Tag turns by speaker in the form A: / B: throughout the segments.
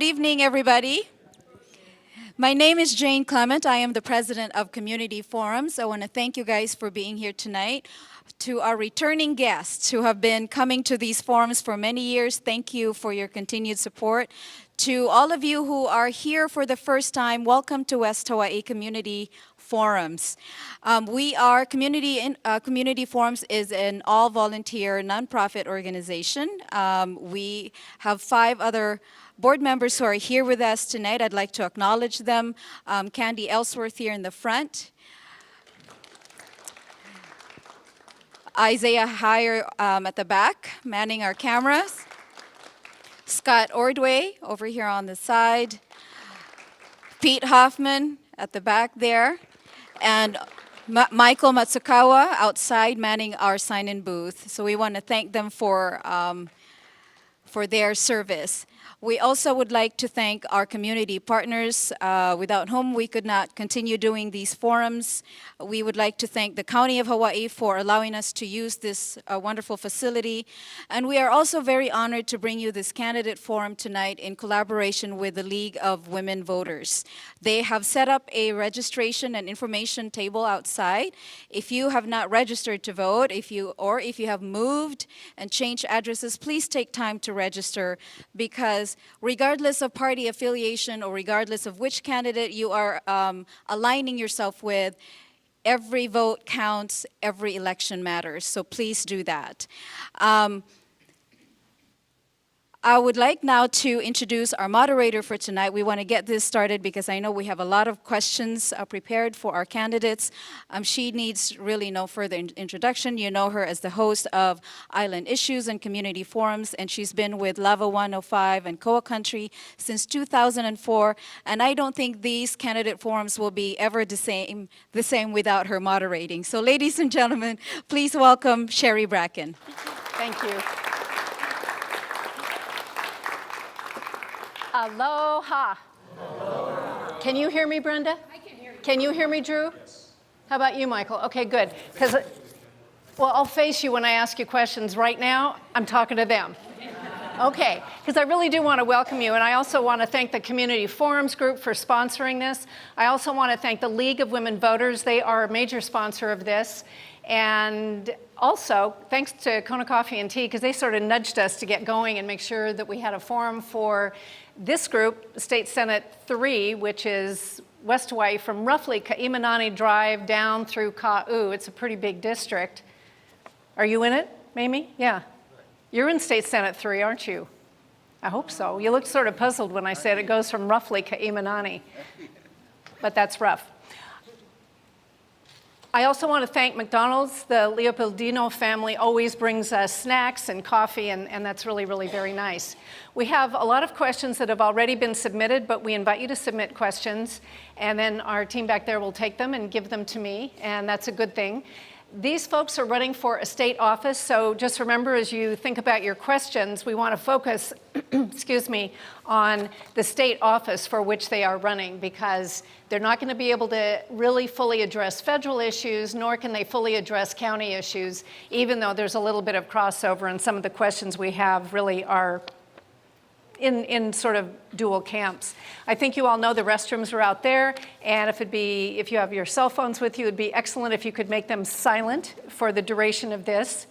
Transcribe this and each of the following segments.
A: Good evening, everybody. My name is Jane Clement. I am the president of Community Forums. I want to thank you guys for being here tonight. To our returning guests who have been coming to these forums for many years, thank you for your continued support. To all of you who are here for the first time, welcome to West Hawaii Community Forums. Community Forums is an all-volunteer nonprofit organization. We have 5 other board members who are here with us tonight. I'd like to acknowledge them. Candy Ellsworth here in the front. Isaiah Heyer at the back, manning our cameras. Scott Ordway over here on the side. Pete Hoffman at the back there. And Michael Matsukawa outside manning our sign-in booth. So we want to thank them for their service. We also would like to thank our community partners, without whom we could not continue doing these forums. We would like to thank the County of Hawaii for allowing us to use this wonderful facility. And we are also very honored to bring you this candidate forum tonight in collaboration with the League of Women Voters. They have set up a registration and information table outside. If you have not registered to vote, if you have moved and changed addresses, please take time to register, because regardless of party affiliation or regardless of which candidate you are aligning yourself with, every vote counts, every election matters, so please do that. I would like now to introduce our moderator for tonight. We want to get this started because I know we have a lot of questions prepared for our candidates. She needs really no further introduction. You know her as the host of Island Issues and Community Forums, and she's been with Lava 105 and Koa Country since 2004, and I don't think these candidate forums will be ever the same without her moderating. So ladies and gentlemen, please welcome Sherry Bracken.
B: Thank you. Aloha. Aloha. Can you hear me, Brenda? I can hear you. Can you hear me, Drew? Yes. How about you, Michael? Okay, good. Well, I'll face you when I ask you questions. Right now, I'm talking to them. Okay, because I really do want to welcome you, and I also want to thank the Community Forums group for sponsoring this. I also want to thank the League of Women Voters. They are a major sponsor of this. And also, thanks to Kona Coffee and Tea, because they sort of nudged us to get going and make sure that we had a forum for this group, State Senate 3, which is West Hawaii from roughly Ka'imanani Drive down through Ka'u. It's a pretty big district. Are you in it, Mamie? Yeah. You're in State Senate 3, aren't you? I hope so. You looked sort of puzzled when I said it goes from roughly Ka'imanani. But that's rough. I also want to thank McDonald's. The Leopoldino family always brings us snacks and coffee, and that's really, really very nice. We have a lot of questions that have already been submitted, but we invite you to submit questions, and then our team back there will take them and give them to me, and that's a good thing. These folks are running for a state office, so just remember as you think about your questions, we want to focus, excuse me, on the state office for which they are running, because they're not going to be able to really fully address federal issues, nor can they fully address county issues, even though there's a little bit of crossover, and some of the questions we have really are in sort of dual camps. I think you all know the restrooms are out there, and if you have your cell phones with you, it'd be excellent if you could make them silent for the duration of this.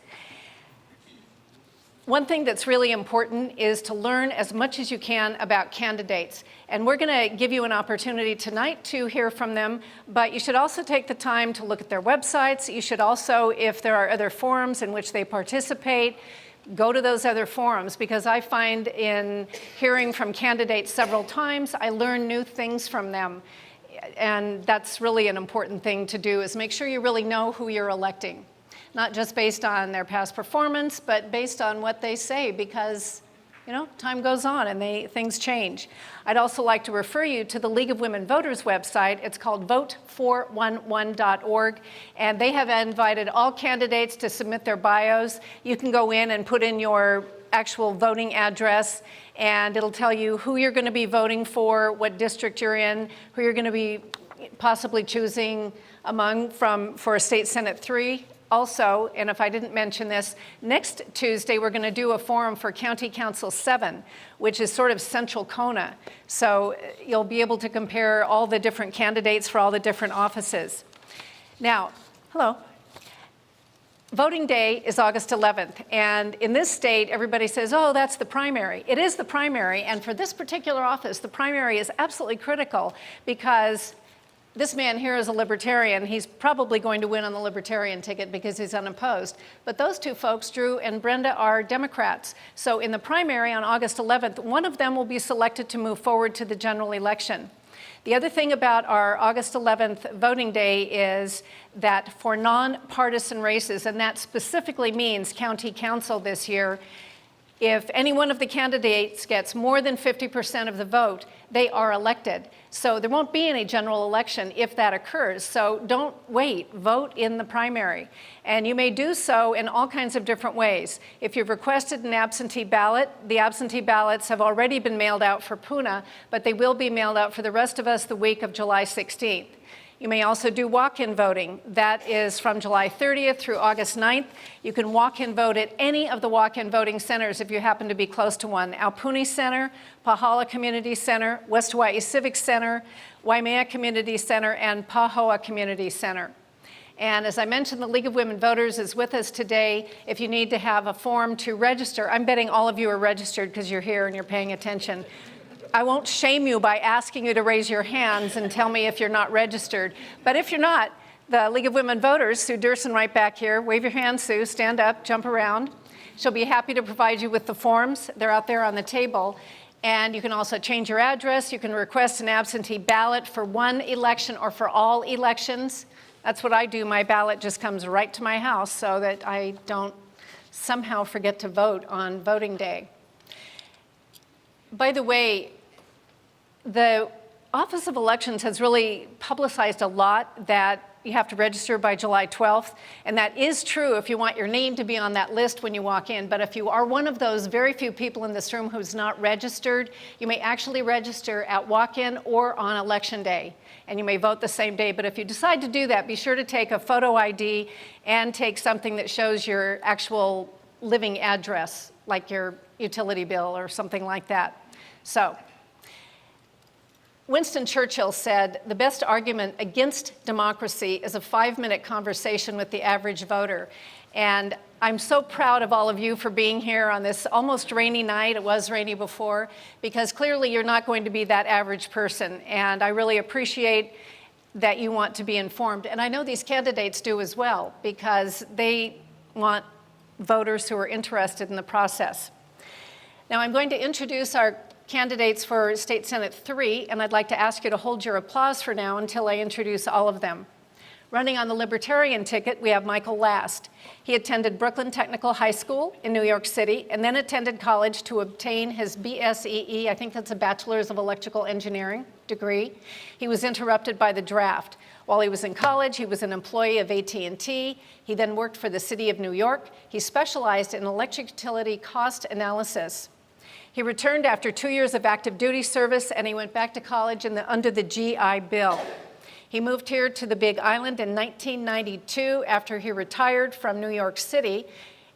B: One thing that's really important is to learn as much as you can about candidates. And we're going to give you an opportunity tonight to hear from them, but you should also take the time to look at their websites. You should also, if there are other forums in which they participate, go to those other forums, because I find in hearing from candidates several times, I learn new things from them. And that's really an important thing to do, is make sure you really know who you're electing. Not just based on their past performance, but based on what they say, because time goes on and things change. I'd also like to refer you to the League of Women Voters website. It's called vote411.org, and they have invited all candidates to submit their bios. You can go in and put in your actual voting address, and it'll tell you who you're going to be voting for, what district you're in, who you're going to be possibly choosing among for State Senate 3. Also, and if I didn't mention this, next Tuesday we're going to do a forum for County Council 7, which is sort of central Kona. So you'll be able to compare all the different candidates for all the different offices. Now, hello. Voting day is August 11th, and in this state, everybody says, oh, that's the primary. It is the primary, and for this particular office, the primary is absolutely critical because this man here is a Libertarian. He's probably going to win on the Libertarian ticket because he's unopposed. But those two folks, Drew and Brenda, are Democrats. So in the primary on August 11th, one of them will be selected to move forward to the general election. The other thing about our August 11th voting day is that for nonpartisan races, and that specifically means county council this year, if any one of the candidates gets more than 50% of the vote, they are elected. So there won't be any general election if that occurs. So don't wait, vote in the primary. And you may do so in all kinds of different ways. If you've requested an absentee ballot, the absentee ballots have already been mailed out for Puna, but they will be mailed out for the rest of us the week of July 16th. You may also do walk-in voting. That is from July 30th through August 9th. You can walk-in vote at any of the walk-in voting centers if you happen to be close to one. Aupuni Center, Pahala Community Center, West Hawaii Civic Center, Waimea Community Center, and Pahoa Community Center. And as I mentioned, the League of Women Voters is with us today. If you need to have a form to register, I'm betting all of you are registered because you're here and you're paying attention. I won't shame you by asking you to raise your hands and tell me if you're not registered. But if you're not, the League of Women Voters, Sue Durson right back here, wave your hand, Sue, stand up, jump around. She'll be happy to provide you with the forms. They're out there on the table. And you can also change your address. You can request an absentee ballot for one election or for all elections. That's what I do. My ballot just comes right to my house so that I don't somehow forget to vote on voting day. By the way, the Office of Elections has really publicized a lot that you have to register by July 12th, and that is true if you want your name to be on that list when you walk in. But if you are one of those very few people in this room who's not registered, you may actually register at walk-in or on Election Day, and you may vote the same day. But if you decide to do that, be sure to take a photo ID and take something that shows your actual living address, like your utility bill or something like that. So, Winston Churchill said, the best argument against democracy is a 5-minute conversation with the average voter. And I'm so proud of all of you for being here on this almost rainy night. It was rainy before, because clearly you're not going to be that average person. And I really appreciate that you want to be informed. And I know these candidates do as well, because they want voters who are interested in the process. Now I'm going to introduce our candidates for State Senate 3, and I'd like to ask you to hold your applause for now until I introduce all of them. Running on the Libertarian ticket, we have Michael Last. He attended Brooklyn Technical High School in New York City and then attended college to obtain his BSEE, I think that's a Bachelor's of Electrical Engineering degree. He was interrupted by the draft. While he was in college, he was an employee of AT&T. He then worked for the city of New York. He specialized in electric utility cost analysis. He returned after 2 years of active duty service, and he went back to college under the GI Bill. He moved here to the Big Island in 1992 after he retired from New York City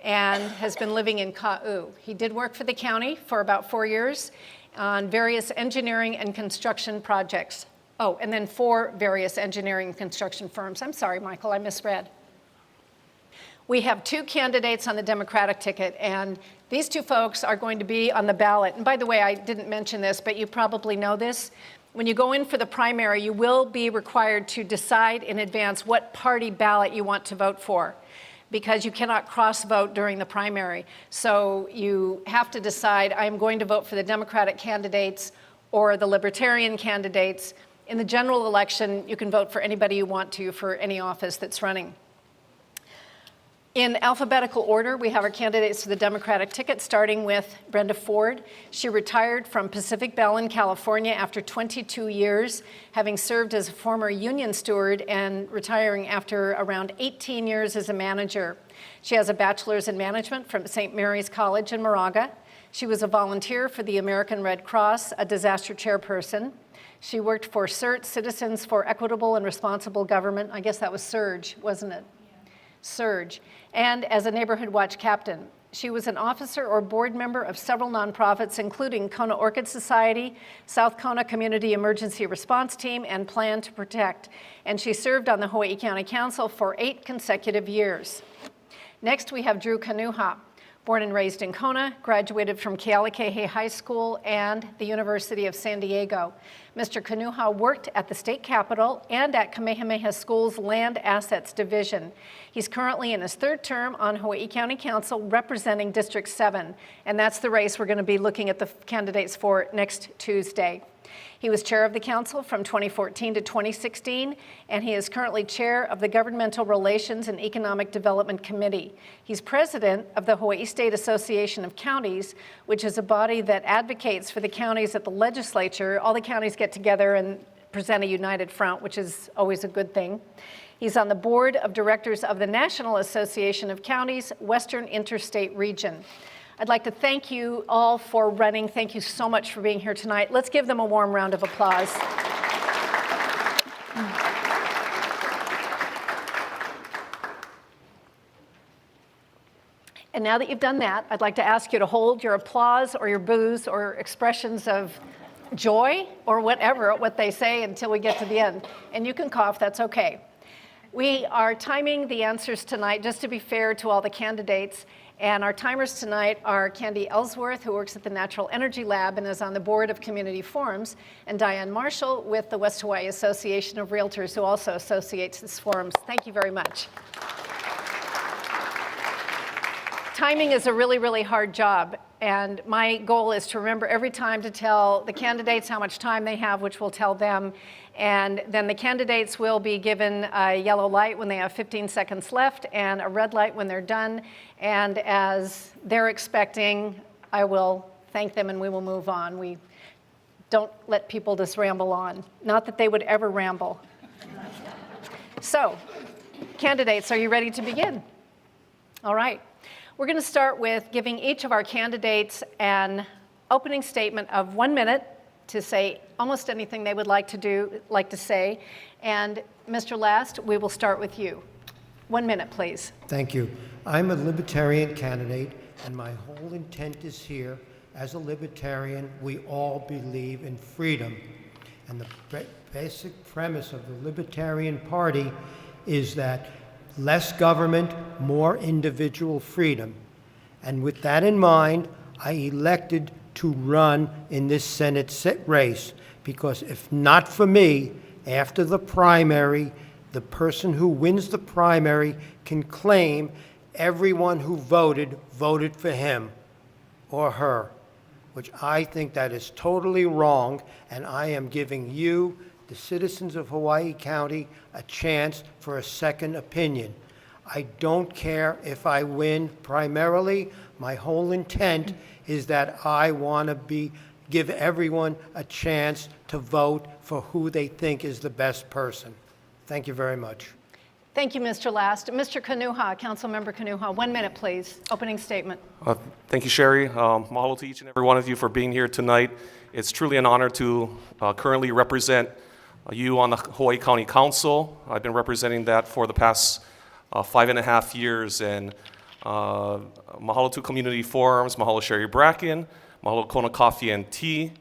B: and has been living in Ka'u. He did work for the county for about 4 years on various engineering and construction projects. Oh, and then 4 various engineering and construction firms. I'm sorry, Michael, I misread. We have 2 candidates on the Democratic ticket, and these 2 folks are going to be on the ballot. And by the way, I didn't mention this, but you probably know this. When you go in for the primary, you will be required to decide in advance what party ballot you want to vote for, because you cannot cross-vote during the primary. So you have to decide, I'm going to vote for the Democratic candidates or the Libertarian candidates. In the general election, you can vote for anybody you want to for any office that's running. In alphabetical order, we have our candidates for the Democratic ticket, starting with Brenda Ford. She retired from Pacific Bell in California after 22 years, having served as a former union steward and retiring after around 18 years as a manager. She has a bachelor's in management from St. Mary's College in Moraga. She was a volunteer for the American Red Cross, a disaster chairperson. She worked for CERT, Citizens for Equitable and Responsible Government. I guess that was SURGE, wasn't it? Surge, and as a Neighborhood Watch captain. She was an officer or board member of several nonprofits, including Kona Orchid Society, South Kona Community Emergency Response Team, and Plan to Protect. And she served on the Hawaii County Council for 8 consecutive years. Next, we have Drew Kanuha. Born and raised in Kona, graduated from Kealakekee High School and the University of San Diego. Mr. Kanuha worked at the state capitol and at Kamehameha School's Land Assets Division. He's currently in his 3rd term on Hawaii County Council representing District 7, and that's the race we're going to be looking at the candidates for next Tuesday. He was chair of the council from 2014 to 2016, and he is currently chair of the Governmental Relations and Economic Development Committee. He's president of the Hawaii State Association of Counties, which is a body that advocates for the counties at the legislature. All the counties get together and present a united front, which is always a good thing. He's on the board of directors of the National Association of Counties, Western Interstate Region. I'd like to thank you all for running. Thank you so much for being here tonight. Let's give them a warm round of applause. And now that you've done that, I'd like to ask you to hold your applause or your boos or expressions of joy or whatever, what they say until we get to the end. And you can cough, that's okay. We are timing the answers tonight just to be fair to all the candidates. And our timers tonight are Candy Ellsworth, who works at the Natural Energy Lab and is on the board of Community Forums, and Diane Marshall with the West Hawaii Association of Realtors, who also associates these forums. Thank you very much. Timing is a really, really hard job, and my goal is to remember every time to tell the candidates how much time they have, which will tell them, and then the candidates will be given a yellow light when they have 15 seconds left and a red light when they're done, and as they're expecting, I will thank them and we will move on. We don't let people just ramble on. Not that they would ever ramble. So, candidates, are you ready to begin? All right. We're going to start with giving each of our candidates an opening statement of 1 minute to say almost anything they would like to say. And Mr. Last, we will start with you. 1 minute, please.
C: Thank you. I'm a libertarian candidate, and my whole intent is here. As a libertarian, we all believe in freedom. And the basic premise of the Libertarian Party is that less government, more individual freedom. And with that in mind, I elected to run in this Senate race, because if not for me, after the primary, the person who wins the primary can claim everyone who voted for him or her, which I think that is totally wrong, and I am giving you, the citizens of Hawaii County, a chance for a second opinion. I don't care if I win primarily. My whole intent is that I want to give everyone a chance to vote for who they think is the best person. Thank you very much.
B: Thank you, Mr. Last. Mr. Kanuha, Councilmember Kanuha, 1 minute, please. Opening statement.
D: Thank you, Sherry. Mahalo to each and every one of you for being here tonight. It's truly an honor to currently represent you on the Hawaii County Council. I've been representing that for the past 5.5 years, and mahalo to Community Forums, mahalo Sherry Bracken, mahalo Kona Coffee and Tea,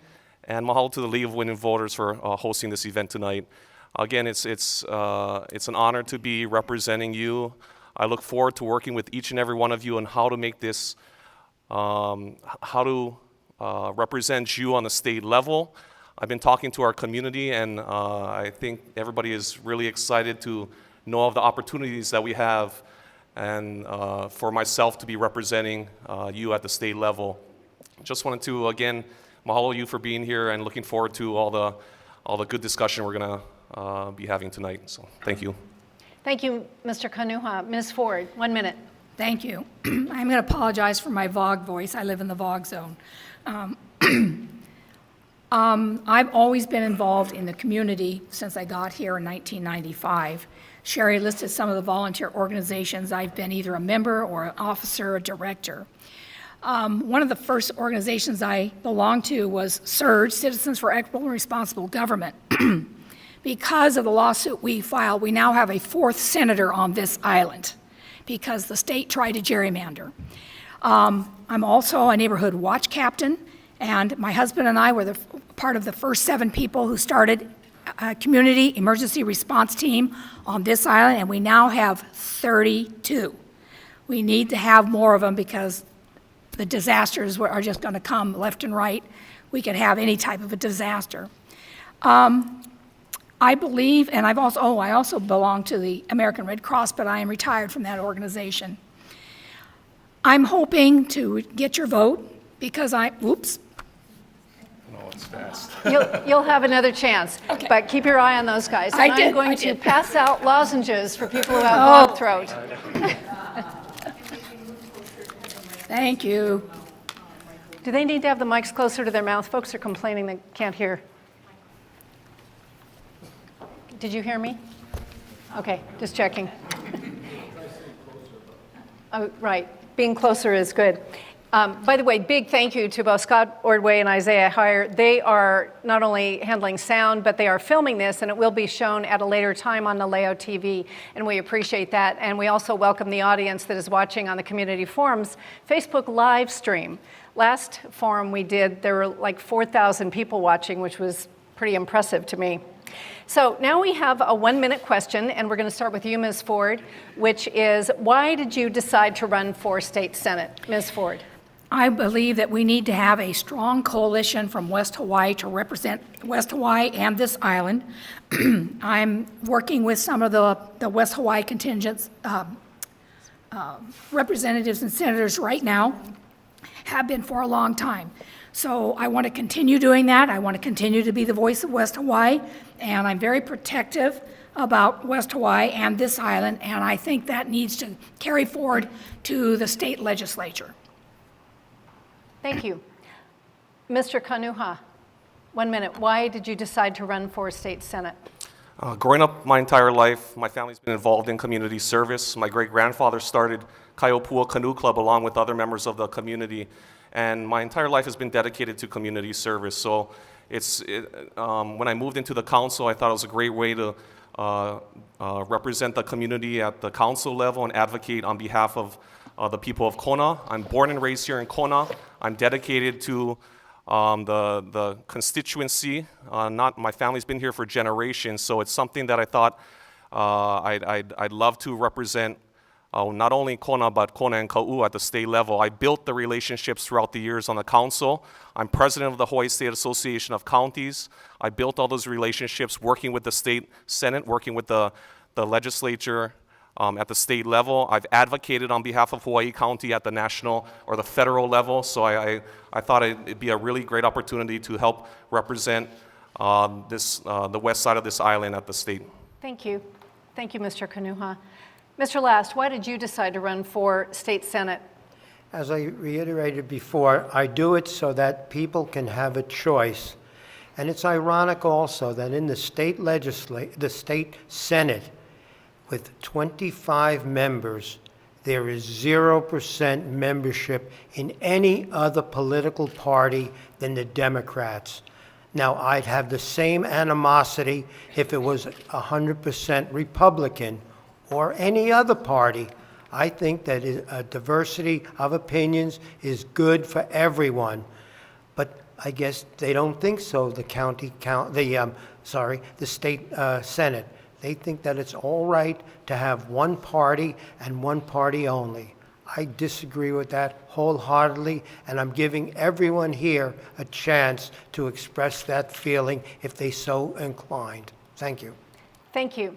D: and mahalo to the League of Women Voters for hosting this event tonight. Again, it's an honor to be representing you. I look forward to working with each and every one of you on how to make this, how to represent you on the state level. I've been talking to our community, and I think everybody is really excited to know of the opportunities that we have, and for myself to be representing you at the state level. Just wanted to, again, mahalo you for being here, and looking forward to all the good discussion we're going to be having tonight. So thank you.
B: Thank you, Mr. Kanuha. Ms. Ford, 1 minute.
E: Thank you. I'm going to apologize for my VOG voice. I live in the VOG zone. I've always been involved in the community since I got here in 1995. Sherry listed some of the volunteer organizations I've been either a member or an officer or director. One of the first organizations I belonged to was SURGE, Citizens for Equitable and Responsible Government. Because of the lawsuit we filed, we now have a 4th senator on this island. because the state tried to gerrymander. I'm also a neighborhood watch captain, and my husband and I were part of the first 7 people who started a community emergency response team on this island, and we now have 32. We need to have more of them because the disasters are just going to come left and right. We could have any type of a disaster. I believe, and I also belong to the American Red Cross, but I am retired from that organization. I'm hoping to get your vote because oops.
D: No, it's fast.
B: You'll have another chance,
E: Okay.
B: but keep your eye on those guys. And I'm going to
E: did.
B: pass out lozenges for people who have blocked throat.
E: Thank you.
B: Do they need to have the mics closer to their mouth? Folks are complaining they can't hear. Did you hear me? Okay, just checking. Oh, right, being closer is good. By the way, big thank you to both Scott Ordway and Isaiah Heyer. They are not only handling sound, but they are filming this, and it will be shown at a later time on Naleo TV, and we appreciate that. And we also welcome the audience that is watching on the Community Forum's Facebook live stream. Last forum we did, there were like 4,000 people watching, which was pretty impressive to me. So now we have a 1-minute question, and we're going to start with you, Ms. Ford, which is, why did you decide to run for state senate? Ms. Ford.
E: I believe that we need to have a strong coalition from West Hawaii to represent West Hawaii and this island. I'm working with some of the West Hawaii contingents, representatives and senators right now, have been for a long time. So I want to continue doing that. I want to continue to be the voice of West Hawaii, and I'm very protective about West Hawaii and this island, and I think that needs to carry forward to the state legislature.
B: Thank you. Mr. Kanuha, 1 minute. Why did you decide to run for state senate?
D: Growing up my entire life, my family's been involved in community service. My great-grandfather started Kaiopua Canoe Club along with other members of the community, and my entire life has been dedicated to community service. So when I moved into the council, I thought it was a great way to represent the community at the council level and advocate on behalf of the people of Kona. I'm born and raised here in Kona. I'm dedicated to the constituency. My family's been here for generations, so it's something that I thought I'd love to represent not only Kona, but Kona and Ka'u at the state level. I built the relationships throughout the years on the council. I'm president of the Hawaii State Association of Counties. I built all those relationships working with the state senate, working with the legislature at the state level. I've advocated on behalf of Hawaii County at the national or the federal level, so I thought it'd be a really great opportunity to help represent the west side of this island at the state.
B: Thank you. Thank you, Mr. Kanuha. Mr. Last, why did you decide to run for state senate?
C: As I reiterated before, I do it so that people can have a choice. And it's ironic also that in the state Senate, with 25 members, there is 0% membership in any other political party than the Democrats. Now, I'd have the same animosity if it was 100% Republican or any other party. I think that a diversity of opinions is good for everyone, but I guess they don't think so. The state Senate. They think that it's all right to have one party and one party only. I disagree with that wholeheartedly, and I'm giving everyone here a chance to express that feeling if they so inclined. Thank you.
B: Thank you.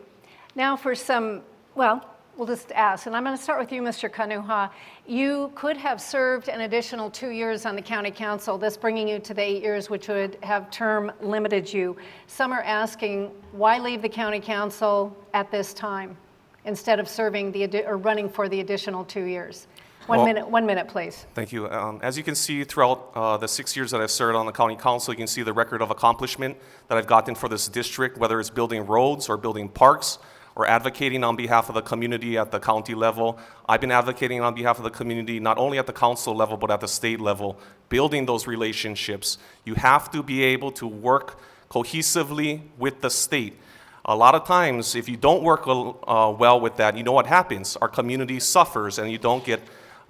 B: Now for some, well, we'll just ask, and I'm going to start with you, Mr. Kanuha. You could have served an additional 2 years on the county council, this bringing you to the 8 years, which would have term limited you. Some are asking, why leave the county council at this time instead of serving or running for the additional 2 years? One minute, please.
D: Thank you. As you can see throughout the 6 years that I've served on the county council, you can see the record of accomplishment that I've gotten for this district, whether it's building roads or building parks, or advocating on behalf of the community at the county level. I've been advocating on behalf of the community not only at the council level, but at the state level, building those relationships. You have to be able to work cohesively with the state. A lot of times, if you don't work well with that, you know what happens. Our community suffers, and you don't get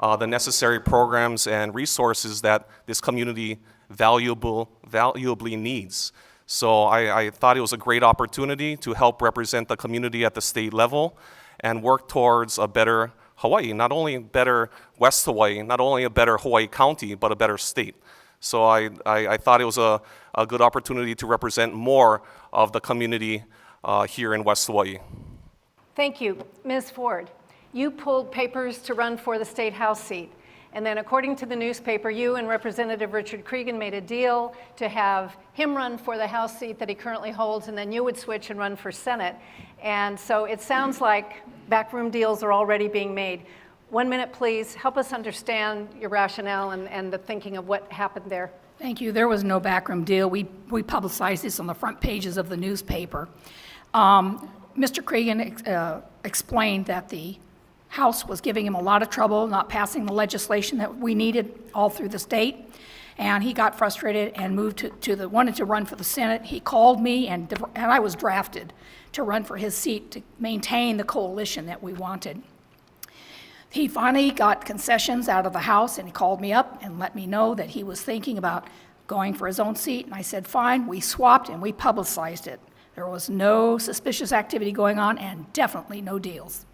D: the necessary programs and resources that this community valuably needs. So I thought it was a great opportunity to help represent the community at the state level and work towards a better Hawaii, not only better West Hawaii, not only a better Hawaii County, but a better state. So I thought it was a good opportunity to represent more of the community here in West Hawaii.
B: Thank you. Ms. Ford, you pulled papers to run for the State House seat. And then according to the newspaper, you and Representative Richard Cregan made a deal to have him run for the House seat that he currently holds, and then you would switch and run for Senate. And so it sounds like backroom deals are already being made. 1 minute, please. Help us understand your rationale and the thinking of what happened there.
E: Thank you. There was no backroom deal. We publicized this on the front pages of the newspaper. Mr. Cregan explained that the House was giving him a lot of trouble, not passing the legislation that we needed all through the state. And he got frustrated and moved wanted to run for the Senate. He called me, and I was drafted to run for his seat to maintain the coalition that we wanted. He finally got concessions out of the House, and he called me up and let me know that he was thinking about going for his own seat. And I said, fine. We swapped, and we publicized it. There was no suspicious activity going on, and definitely no deals.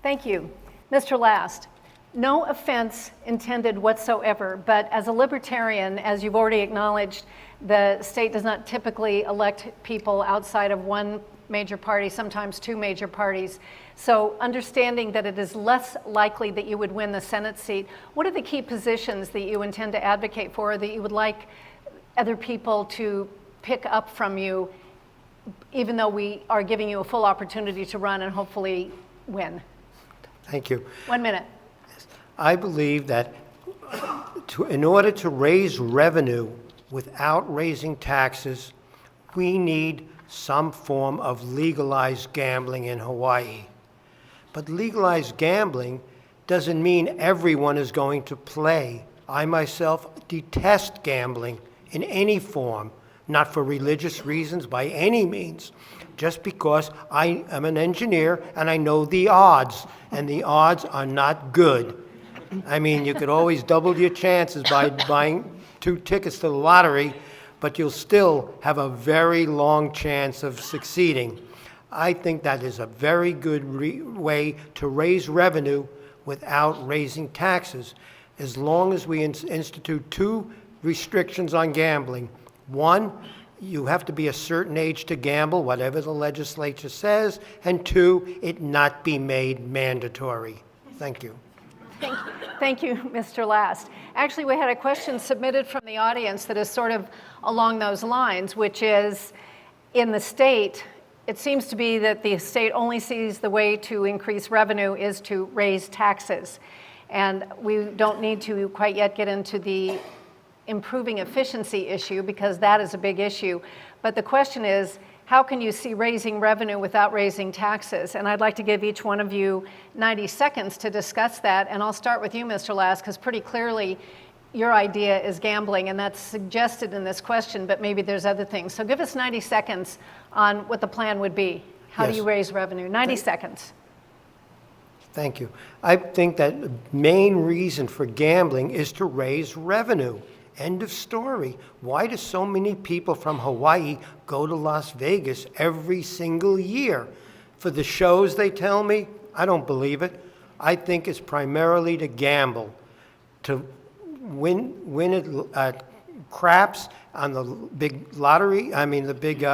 B: Thank you. Mr. Last, no offense intended whatsoever, but as a libertarian, as you've already acknowledged, the state does not typically elect people outside of one major party, sometimes two major parties. So understanding that it is less likely that you would win the Senate seat, what are the key positions that you intend to advocate for, or that you would like other people to pick up from you, even though we are giving you a full opportunity to run and hopefully win?
C: Thank you.
B: 1 minute.
C: I believe that in order to raise revenue without raising taxes, we need some form of legalized gambling in Hawaii. But legalized gambling doesn't mean everyone is going to play. I myself detest gambling in any form, not for religious reasons by any means, just because I am an engineer and I know the odds, and the odds are not good. I mean, you could always double your chances by buying 2 tickets to the lottery, but you'll still have a very long chance of succeeding. I think that is a very good way to raise revenue without raising taxes, as long as we institute 2 restrictions on gambling. 1, you have to be a certain age to gamble, whatever the legislature says, and 2, it not be made mandatory. Thank you.
B: Thank you, Mr. Last. Actually, we had a question submitted from the audience that is sort of along those lines, which is, in the state, it seems to be that the state only sees the way to increase revenue is to raise taxes. And we don't need to quite yet get into the improving efficiency issue, because that is a big issue. But the question is, how can you see raising revenue without raising taxes? And I'd like to give each one of you 90 seconds to discuss that. And I'll start with you, Mr. Last, because pretty clearly your idea is gambling, and that's suggested in this question, but maybe there's other things. So give us 90 seconds on what the plan would be. How do you raise revenue? 90 seconds.
C: Thank you. I think that the main reason for gambling is to raise revenue. End of story. Why do so many people from Hawaii go to Las Vegas every single year? For the shows, they tell me? I don't believe it. I think it's primarily to gamble, to win it craps on the big lottery, the big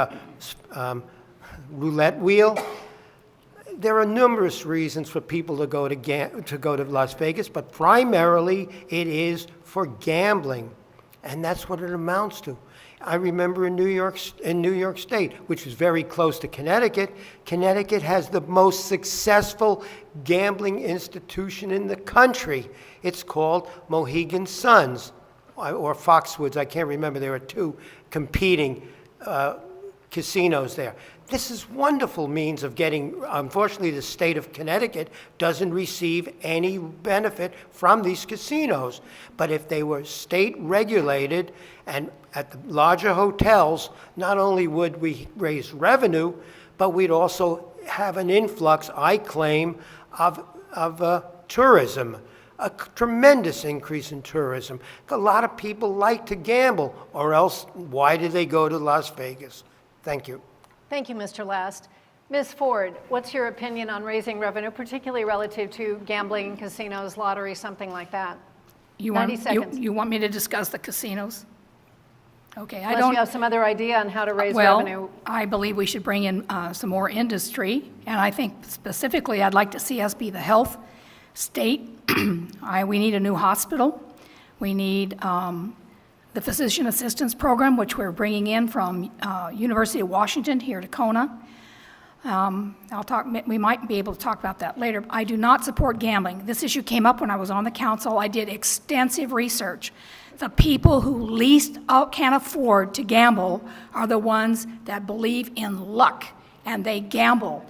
C: roulette wheel. There are numerous reasons for people to go to Las Vegas, but primarily it is for gambling. And that's what it amounts to. I remember in New York State, which is very close to Connecticut, Connecticut has the most successful gambling institution in the country. It's called Mohegan Suns, or Foxwoods, I can't remember. There are 2 competing casinos there. This is wonderful means of getting, unfortunately, the state of Connecticut doesn't receive any benefit from these casinos. But if they were state regulated and at the larger hotels, not only would we raise revenue, but we'd also have an influx, I claim, of tourism, a tremendous increase in tourism. A lot of people like to gamble, or else why do they go to Las Vegas? Thank you.
B: Thank you, Mr. Last. Ms. Ford, what's your opinion on raising revenue, particularly relative to gambling, casinos, lottery, something like that? 90 seconds.
E: You want me to discuss the casinos? Okay, I
B: Unless
E: don't.
B: you have some other idea on how to raise
E: Well,
B: revenue.
E: I believe we should bring in some more industry, and I think specifically I'd like to see us be the health state. We need a new hospital. We need the physician assistance program, which we're bringing in from University of Washington here to Kona. We might be able to talk about that later. I do not support gambling. This issue came up when I was on the council. I did extensive research. The people who least can afford to gamble are the ones that believe in luck, and they gamble.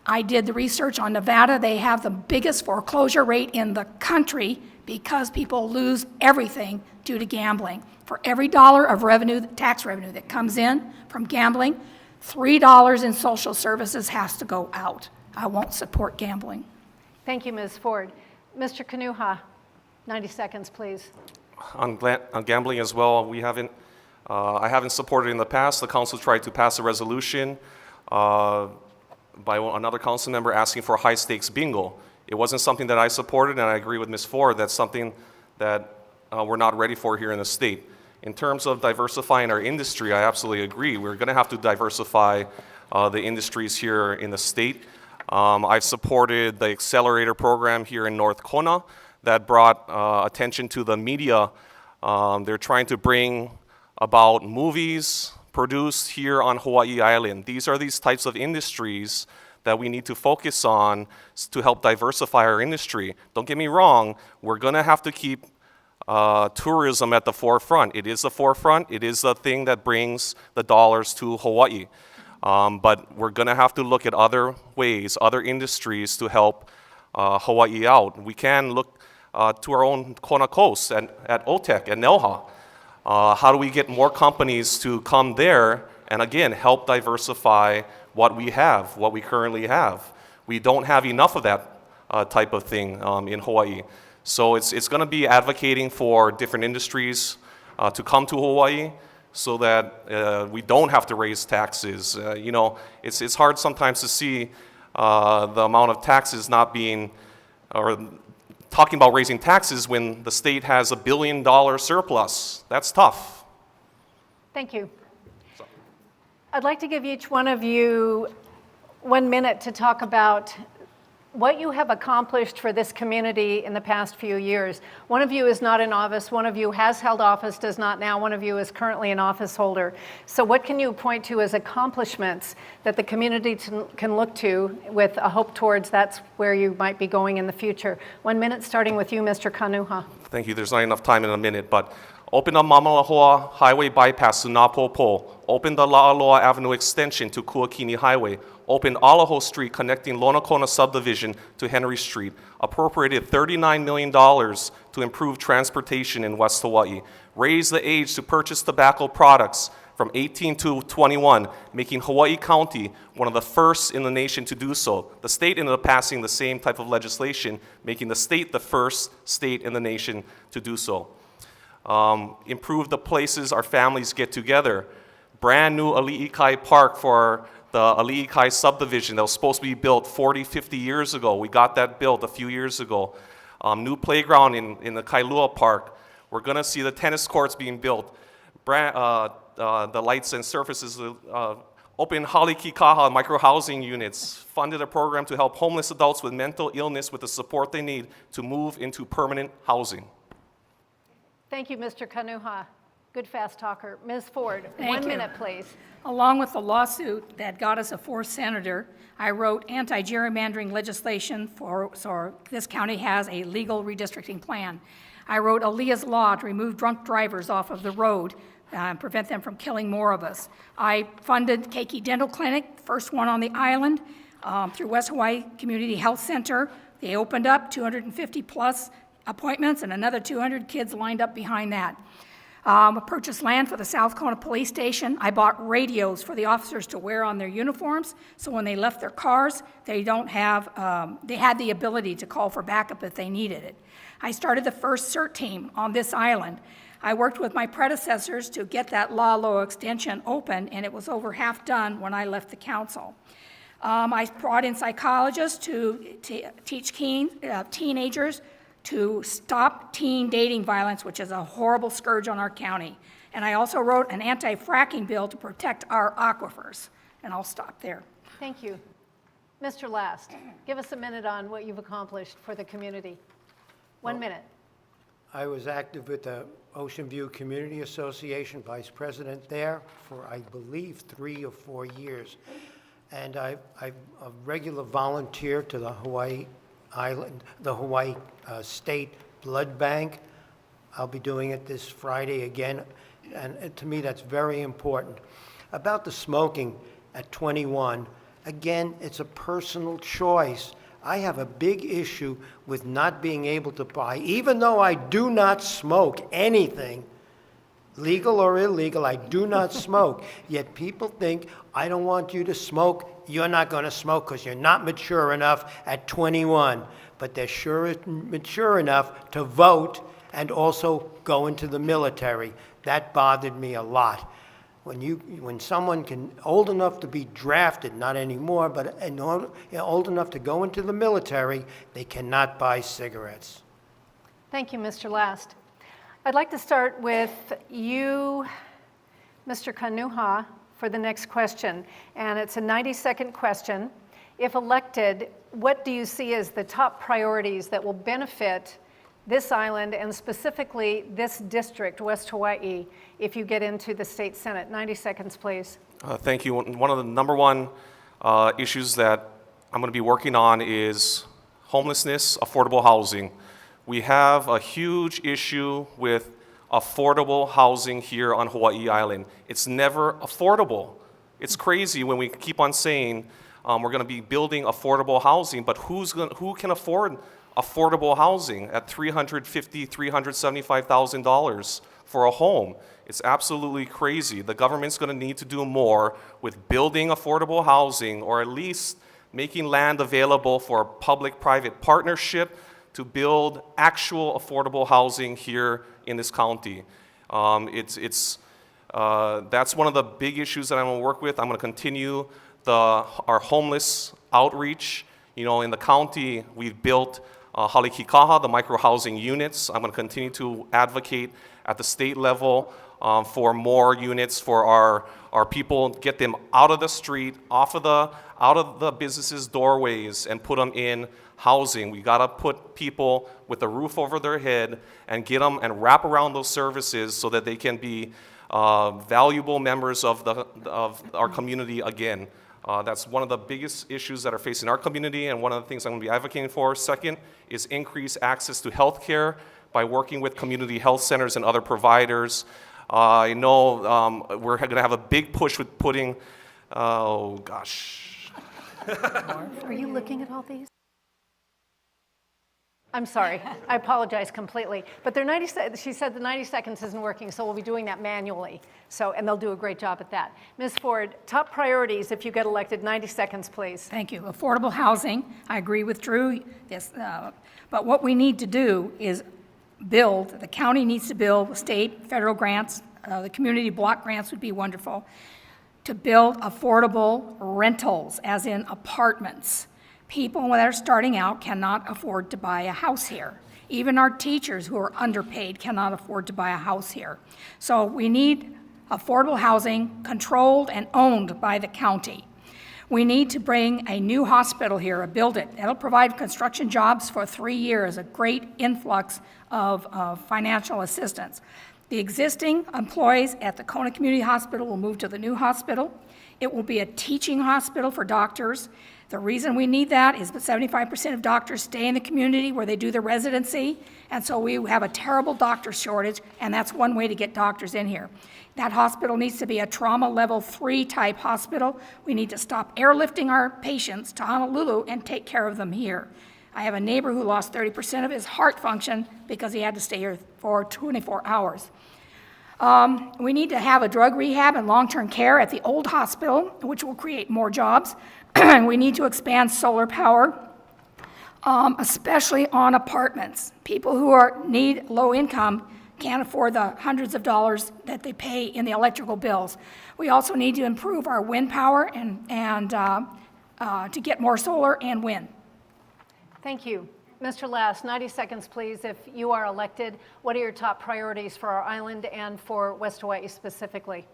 E: I did the research on Nevada. They have the biggest foreclosure rate in the country because people lose everything due to gambling. For every dollar of revenue, tax revenue that comes in from gambling, $3 in social services has to go out. I won't support gambling.
B: Thank you, Ms. Ford. Mr. Kanuha, 90 seconds, please.
D: On gambling as well, I haven't supported in the past. The council tried to pass a resolution by another council member asking for high stakes bingo. It wasn't something that I supported, and I agree with Ms. Ford. That's something that we're not ready for here in the state. In terms of diversifying our industry, I absolutely agree. We're going to have to diversify the industries here in the state. I've supported the accelerator program here in North Kona that brought attention to the media. They're trying to bring about movies produced here on Hawaii Island. These are these types of industries that we need to focus on to help diversify our industry. Don't get me wrong, we're going to have to keep tourism at the forefront. It is the forefront. It is the thing that brings the dollars to Hawaii. But we're going to have to look at other ways, other industries to help Hawaii out. We can look to our own Kona Coast at OTEC and NELHA. How do we get more companies to come there and, again, help diversify what we have, what we currently have? We don't have enough of that type of thing in Hawaii. So it's going to be advocating for different industries to come to Hawaii so that we don't have to raise taxes. It's hard sometimes to see the amount of taxes not being, or talking about raising taxes when the state has $1 billion surplus. That's tough.
B: Thank you. I'd like to give each one of you 1 minute to talk about what you have accomplished for this community in the past few years. One of you is not in office, one of you has held office, does not now, one of you is currently an office holder. So what can you point to as accomplishments that the community can look to with a hope towards that's where you might be going in the future? 1 minute, starting with you, Mr. Kanuha.
D: Thank you. There's not enough time in a minute, but open the Mamalahoa Highway bypass to Napopo. Open the La'aloa Avenue extension to Kuakini Highway. Opened Alaho Street connecting Lonakona subdivision to Henry Street. Appropriated $39 million to improve transportation in West Hawaii. Raised the age to purchase tobacco products from 18 to 21, making Hawaii County one of the first in the nation to do so. The state ended up passing the same type of legislation, making the state the first state in the nation to do so. Improve the places our families get together. Brand new Ali'ikai Park for the Ali'ikai subdivision that was supposed to be built 40, 50 years ago. We got that built a few years ago. New playground in the Kailua Park. We're going to see the tennis courts being built. The lights and surfaces. Open Halikikaha micro-housing units. Funded a program to help homeless adults with mental illness with the support they need to move into permanent housing.
B: Thank you, Mr. Kanuha. Good fast talker. Ms. Ford,
E: Thank
B: 1
E: you.
B: minute, please.
E: Along with the lawsuit that got us a fourth senator, I wrote anti-gerrymandering legislation so this county has a legal redistricting plan. I wrote Aaliyah's Law to remove drunk drivers off of the road and prevent them from killing more of us. I funded Keiki Dental Clinic, first one on the island, through West Hawaii Community Health Center. They opened up 250 plus appointments and another 200 kids lined up behind that. I purchased land for the South Kona Police Station. I bought radios for the officers to wear on their uniforms, so when they left their cars, they had the ability to call for backup if they needed it. I started the first CERT team on this island. I worked with my predecessors to get that Lalo extension open, and it was over half done when I left the council. I brought in psychologists to teach teenagers to stop teen dating violence, which is a horrible scourge on our county. And I also wrote an anti-fracking bill to protect our aquifers. And I'll stop there.
B: Thank you. Mr. Last, give us a minute on what you've accomplished for the community. 1 minute.
C: I was active with the Ocean View Community Association, vice president there for, I believe, 3 or 4 years. And I'm a regular volunteer to the Hawaii State Blood Bank. I'll be doing it this Friday again, and to me that's very important. About the smoking at 21, again, it's a personal choice. I have a big issue with not being able to buy, even though I do not smoke anything, legal or illegal, I do not smoke. Yet people think, I don't want you to smoke, you're not going to smoke because you're not mature enough at 21. But they're sure mature enough to vote and also go into the military. That bothered me a lot. When someone old enough to be drafted, not anymore, but old enough to go into the military, they cannot buy cigarettes.
B: Thank you, Mr. Last. I'd like to start with you, Mr. Kanuha, for the next question. And it's a 90-second question. If elected, what do you see as the top priorities that will benefit this island and specifically this district, West Hawaii, if you get into the state senate? 90 seconds, please.
D: Thank you. One of the number one issues that I'm going to be working on is homelessness, affordable housing. We have a huge issue with affordable housing here on Hawaii Island. It's never affordable. It's crazy when we keep on saying we're going to be building affordable housing, but who can afford affordable housing at $350,000, $375,000 for a home? It's absolutely crazy. The government's going to need to do more with building affordable housing, or at least making land available for a public-private partnership to build actual affordable housing here in this county. That's one of the big issues that I'm going to work with. I'm going to continue our homeless outreach. You know, in the county, we've built Halikikaha, the micro-housing units. I'm going to continue to advocate at the state level for more units for our people, get them out of the street, out of the businesses' doorways, and put them in housing. We got to put people with a roof over their head and get them and wrap around those services so that they can be valuable members of our community again. That's one of the biggest issues that are facing our community, and one of the things I'm going to be advocating for. Second is increased access to health care by working with community health centers and other providers. I know we're going to have a big push with putting, oh gosh.
B: Are you looking at all these? I'm sorry, I apologize completely. But she said the 90 seconds isn't working, so we'll be doing that manually. And they'll do a great job at that. Ms. Ford, top priorities if you get elected, 90 seconds, please.
E: Thank you. Affordable housing, I agree with Drew. Yes, but what we need to do is the county needs to build state, federal grants, the community block grants would be wonderful, to build affordable rentals, as in apartments. People that are starting out cannot afford to buy a house here. Even our teachers who are underpaid cannot afford to buy a house here. So we need affordable housing controlled and owned by the county. We need to bring a new hospital here, build it. It'll provide construction jobs for 3 years, a great influx of financial assistance. The existing employees at the Kona Community Hospital will move to the new hospital. It will be a teaching hospital for doctors. The reason we need that is that 75% of doctors stay in the community where they do their residency, and so we have a terrible doctor shortage, and that's one way to get doctors in here. That hospital needs to be a trauma level 3 type hospital. We need to stop airlifting our patients to Honolulu and take care of them here. I have a neighbor who lost 30% of his heart function because he had to stay here for 24 hours. We need to have a drug rehab and long-term care at the old hospital, which will create more jobs. We need to expand solar power, especially on apartments. People who need low income can't afford the hundreds of dollars that they pay in the electrical bills. We also need to improve our wind power and to get more solar and wind.
B: Thank you. Mr. Last, 90 seconds, please. If you are elected, what are your top priorities for our island and for West Hawaii specifically?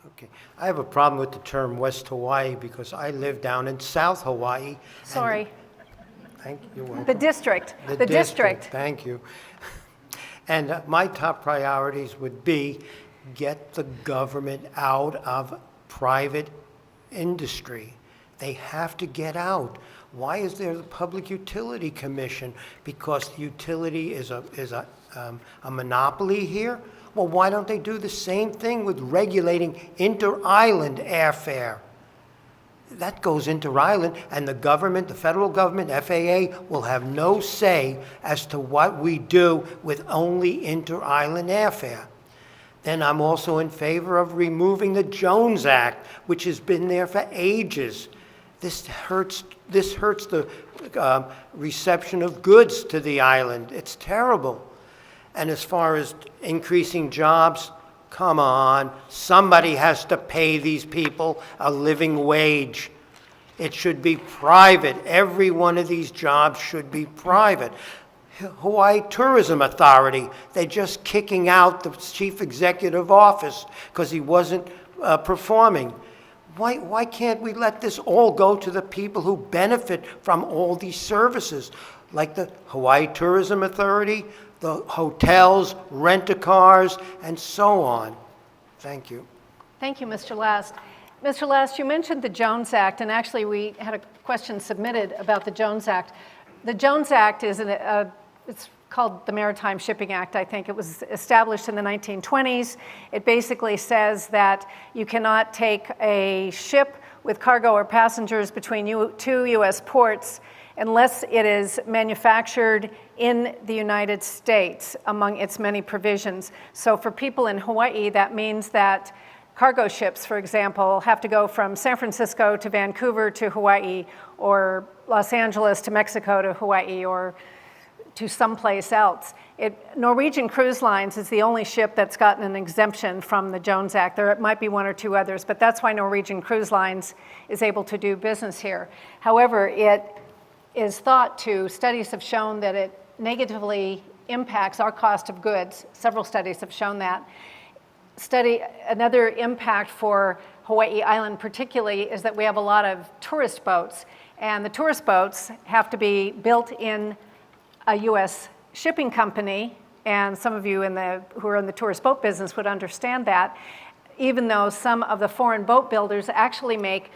C: Okay. I have a problem with the term West Hawaii because I live down in South Hawaii.
B: Sorry.
C: Thank you. You're welcome.
B: The district.
C: The district. Thank you. And my top priorities would be get the government out of private industry. They have to get out. Why is there the Public Utility Commission? Because the utility is a monopoly here? Well, why don't they do the same thing with regulating inter-island airfare? That goes inter-island, and the government, the federal government, FAA, will have no say as to what we do with only inter-island airfare. Then I'm also in favor of removing the Jones Act, which has been there for ages. This hurts the reception of goods to the island. It's terrible. And as far as increasing jobs, come on, somebody has to pay these people a living wage. It should be private. Every one of these jobs should be private. Hawaii Tourism Authority, they're just kicking out the chief executive office because he wasn't performing. Why can't we let this all go to the people who benefit from all these services, like the Hawaii Tourism Authority, the hotels, rent-a-cars, and so on? Thank you.
B: Thank you, Mr. Last. Mr. Last, you mentioned the Jones Act, and actually we had a question submitted about the Jones Act. The Jones Act is it's called the Maritime Shipping Act, I think. It was established in the 1920s. It basically says that you cannot take a ship with cargo or passengers between two U.S. ports unless it is manufactured in the United States, among its many provisions. So for people in Hawaii, that means that cargo ships, for example, have to go from San Francisco to Vancouver to Hawaii, or Los Angeles to Mexico to Hawaii, or to someplace else. Norwegian Cruise Lines is the only ship that's gotten an exemption from the Jones Act. There might be one or two others, but that's why Norwegian Cruise Lines is able to do business here. However, it is thought to, studies have shown that it negatively impacts our cost of goods. Several studies have shown that. Another impact for Hawaii Island particularly is that we have a lot of tourist boats, and the tourist boats have to be built in a U.S. shipping company, and some of you who are in the tourist boat business would understand that, even though some of the foreign boat builders actually make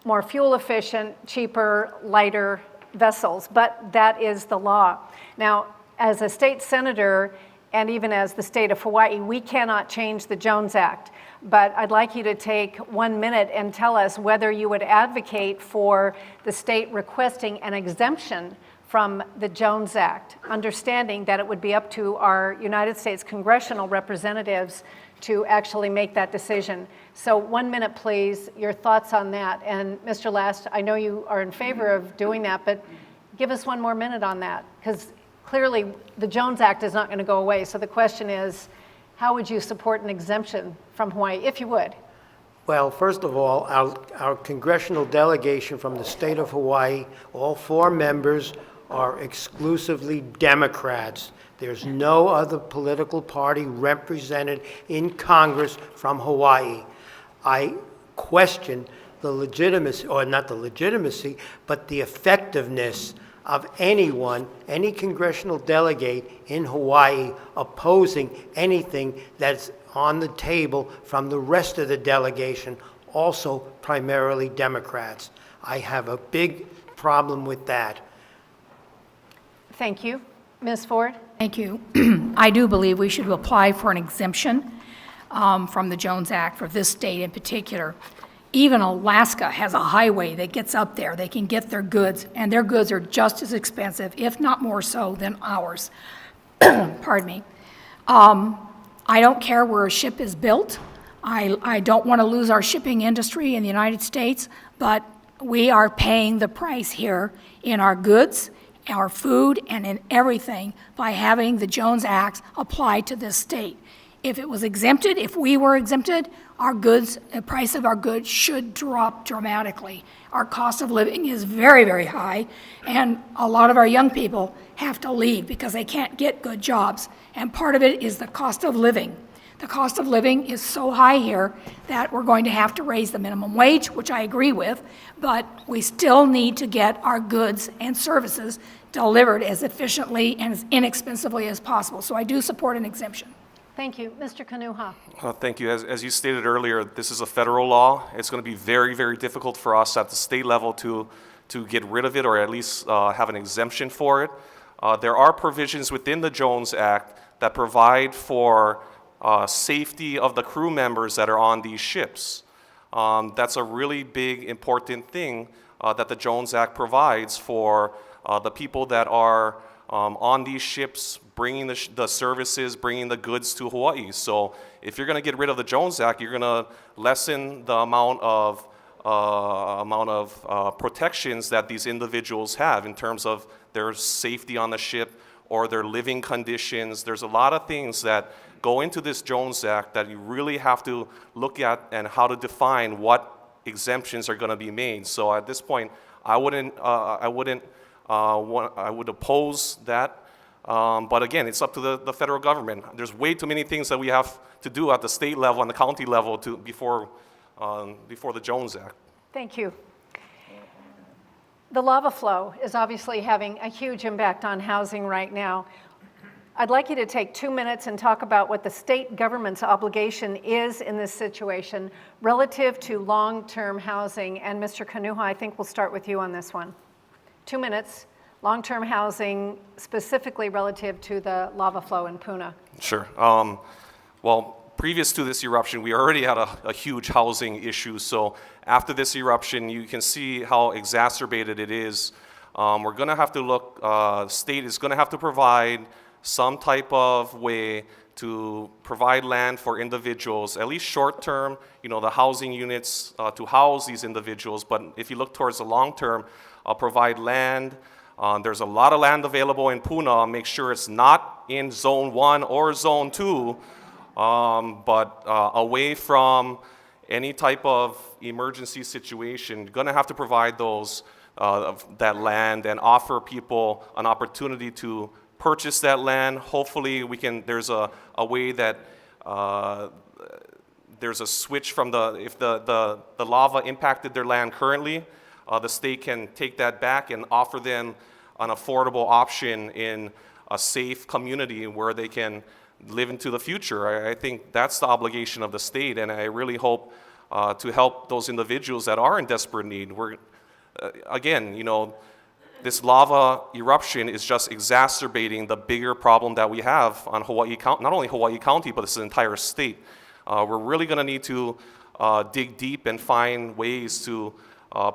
B: more fuel efficient, cheaper, lighter vessels, but that is the law. Now, as a state senator, and even as the state of Hawaii, we cannot change the Jones Act. But I'd like you to take 1 minute and tell us whether you would advocate for the state requesting an exemption from the Jones Act, understanding that it would be up to our United States congressional representatives to actually make that decision. So 1 minute, please, your thoughts on that. And Mr. Last, I know you are in favor of doing that, but give us 1 more minute on that, because clearly the Jones Act is not going to go away. So the question is, how would you support an exemption from Hawaii, if you would?
C: Well, first of all, our congressional delegation from the state of Hawaii, all 4 members are exclusively Democrats. There's no other political party represented in Congress from Hawaii. I question the legitimacy, or not the legitimacy, but the effectiveness of anyone, any congressional delegate in Hawaii opposing anything that's on the table from the rest of the delegation, also primarily Democrats. I have a big problem with that.
B: Thank you. Ms. Ford?
E: Thank you. I do believe we should apply for an exemption from the Jones Act for this state in particular. Even Alaska has a highway that gets up there. They can get their goods, and their goods are just as expensive, if not more so, than ours. Pardon me. I don't care where a ship is built. I don't want to lose our shipping industry in the United States, but we are paying the price here in our goods, our food, and in everything by having the Jones Act applied to this state. If it was exempted, if we were exempted, our goods, the price of our goods should drop dramatically. Our cost of living is very, very high, and a lot of our young people have to leave because they can't get good jobs. And part of it is the cost of living. The cost of living is so high here that we're going to have to raise the minimum wage, which I agree with, but we still need to get our goods and services delivered as efficiently and as inexpensively as possible. So I do support an exemption.
B: Thank you. Mr. Kanuha.
D: Thank you. As you stated earlier, this is a federal law. It's going to be very, very difficult for us at the state level to get rid of it or at least have an exemption for it. There are provisions within the Jones Act that provide for safety of the crew members that are on these ships. That's a really big, important thing that the Jones Act provides for the people that are on these ships, bringing the services, bringing the goods to Hawaii. So if you're going to get rid of the Jones Act, you're going to lessen the amount of protections that these individuals have in terms of their safety on the ship or their living conditions. There's a lot of things that go into this Jones Act that you really have to look at and how to define what exemptions are going to be made. So at this point, I would oppose that. But again, it's up to the federal government. There's way too many things that we have to do at the state level and the county level before the Jones Act.
B: Thank you. The lava flow is obviously having a huge impact on housing right now. I'd like you to take 2 minutes and talk about what the state government's obligation is in this situation relative to long-term housing. And Mr. Kanuha, I think we'll start with you on this one. 2 minutes, long-term housing specifically relative to the lava flow in Puna.
D: Sure. Well, previous to this eruption, we already had a huge housing issue. So after this eruption, you can see how exacerbated it is. We're going to have to look, state is going to have to provide some type of way to provide land for individuals, at least short term, the housing units to house these individuals. But if you look towards the long term, provide land. There's a lot of land available in Puna. Make sure it's not in Zone 1 or Zone 2, but away from any type of emergency situation. You're going to have to provide that land and offer people an opportunity to purchase that land. Hopefully there's a way that there's a switch from if the lava impacted their land currently, the state can take that back and offer them an affordable option in a safe community where they can live into the future. I think that's the obligation of the state, and I really hope to help those individuals that are in desperate need. This lava eruption is just exacerbating the bigger problem that we have on Hawaii County, not only Hawaii County, but this entire state. We're really going to need to dig deep and find ways to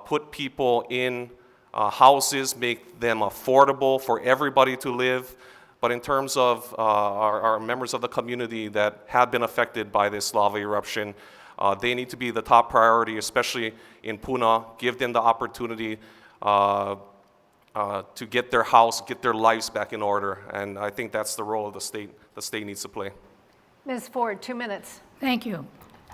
D: put people in houses, make them affordable for everybody to live. But in terms of our members of the community that have been affected by this lava eruption, they need to be the top priority, especially in Puna. Give them the opportunity to get their house, get their lives back in order. And I think that's the role of the state needs to play.
B: Ms. Ford, 2 minutes.
E: Thank you.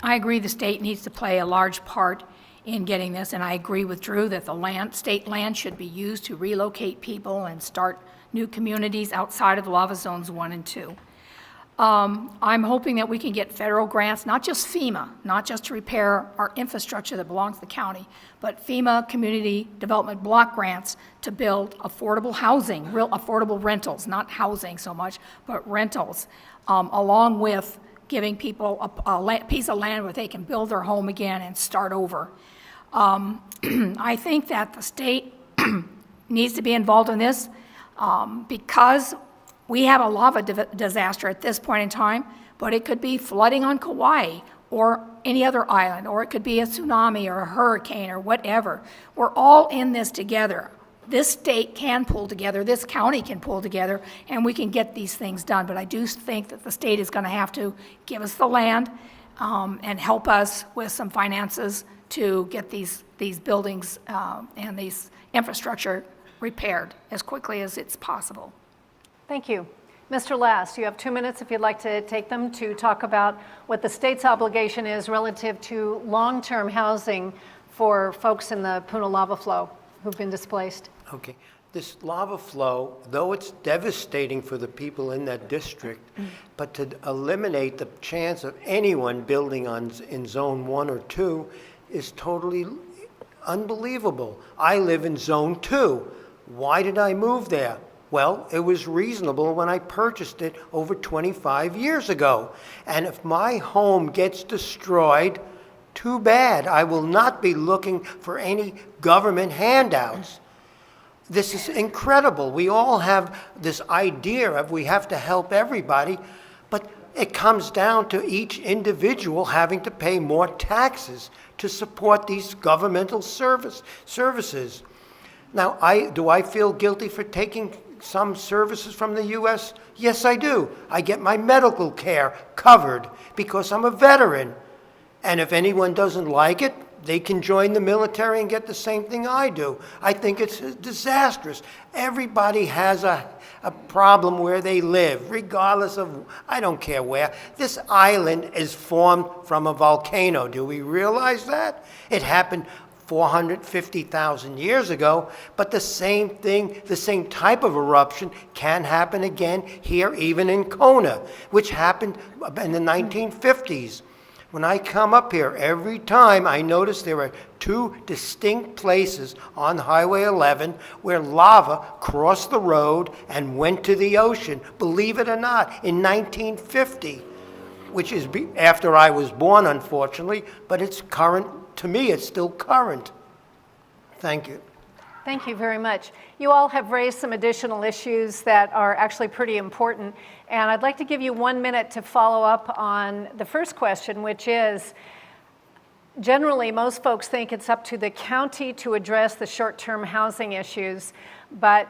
E: I agree the state needs to play a large part in getting this, and I agree with Drew that the state land should be used to relocate people and start new communities outside of lava zones 1 and 2. I'm hoping that we can get federal grants, not just FEMA, not just to repair our infrastructure that belongs to the county, but FEMA community development block grants to build affordable housing, real affordable rentals, not housing so much, but rentals, along with giving people a piece of land where they can build their home again and start over. I think that the state needs to be involved in this because we have a lava disaster at this point in time, but it could be flooding on Kauai or any other island, or it could be a tsunami or a hurricane or whatever. We're all in this together. this state can pull together, this county can pull together, and we can get these things done. But I do think that the state is going to have to give us the land and help us with some finances to get these buildings and these infrastructure repaired as quickly as it's possible.
B: Thank you. Mr. Last, you have 2 minutes if you'd like to take them to talk about what the state's obligation is relative to long-term housing for folks in the Puna lava flow who've been displaced.
C: Okay, this lava flow, though it's devastating for the people in that district, but to eliminate the chance of anyone building in zone 1 or 2 is totally unbelievable. I live in zone 2. Why did I move there? Well, it was reasonable when I purchased it over 25 years ago. And if my home gets destroyed, too bad. I will not be looking for any government handouts. This is incredible. We all have this idea of we have to help everybody, but it comes down to each individual having to pay more taxes to support these governmental services. Now, do I feel guilty for taking some services from the U.S.? Yes, I do. I get my medical care covered because I'm a veteran. And if anyone doesn't like it, they can join the military and get the same thing I do. I think it's disastrous. Everybody has a problem where they live, regardless of, I don't care where. This island is formed from a volcano. Do we realize that? It happened 450,000 years ago, but the same thing, the same type of eruption can happen again here, even in Kona, which happened in the 1950s. When I come up here, every time I notice there are 2 distinct places on Highway 11 where lava crossed the road and went to the ocean, believe it or not, in 1950, which is after I was born, unfortunately, but it's current. To me, it's still current. Thank you.
B: Thank you very much. You all have raised some additional issues that are actually pretty important, and I'd like to give you 1 minute to follow up on the first question, which is, generally, most folks think it's up to the county to address the short-term housing issues, but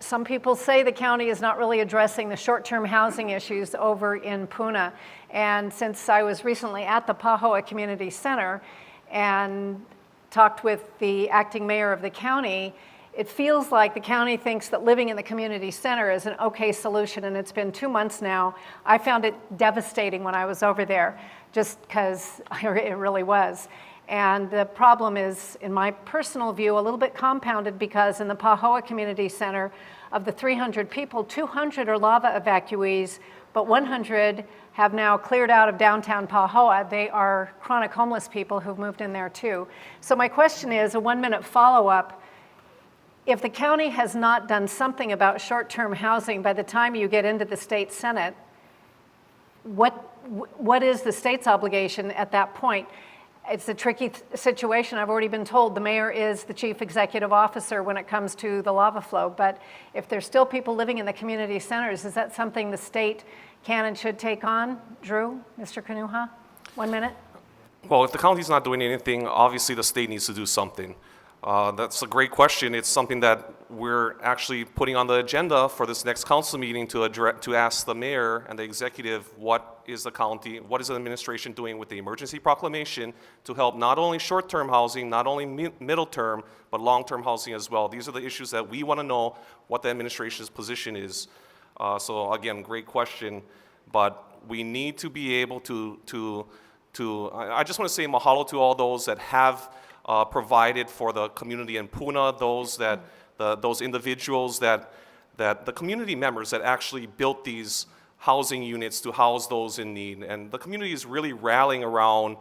B: some people say the county is not really addressing the short-term housing issues over in Puna. And since I was recently at the Pahoa Community Center and talked with the acting mayor of the county, it feels like the county thinks that living in the community center is an okay solution, and it's been 2 months now. I found it devastating when I was over there, just because it really was. And the problem is, in my personal view, a little bit compounded because in the Pahoa Community Center, of the 300 people, 200 are lava evacuees, but 100 have now cleared out of downtown Pahoa. They are chronic homeless people who've moved in there too. So my question is, a 1 minute follow-up. If the county has not done something about short-term housing by the time you get into the state senate, what is the state's obligation at that point? It's a tricky situation. I've already been told the mayor is the chief executive officer when it comes to the lava flow, but if there's still people living in the community centers, is that something the state can and should take on? Drew, Mr. Kanuha, 1 minute.
D: Well, if the county's not doing anything, obviously the state needs to do something. That's a great question. It's something that we're actually putting on the agenda for this next council meeting to ask the mayor and the executive what is the administration doing with the emergency proclamation to help not only short-term housing, not only middle-term, but long-term housing as well. These are the issues that we want to know what the administration's position is. So again, great question, but we need to be able I just want to say mahalo to all those that have provided for the community in Puna, those individuals that the community members that actually built these housing units to house those in need. And the community is really rallying around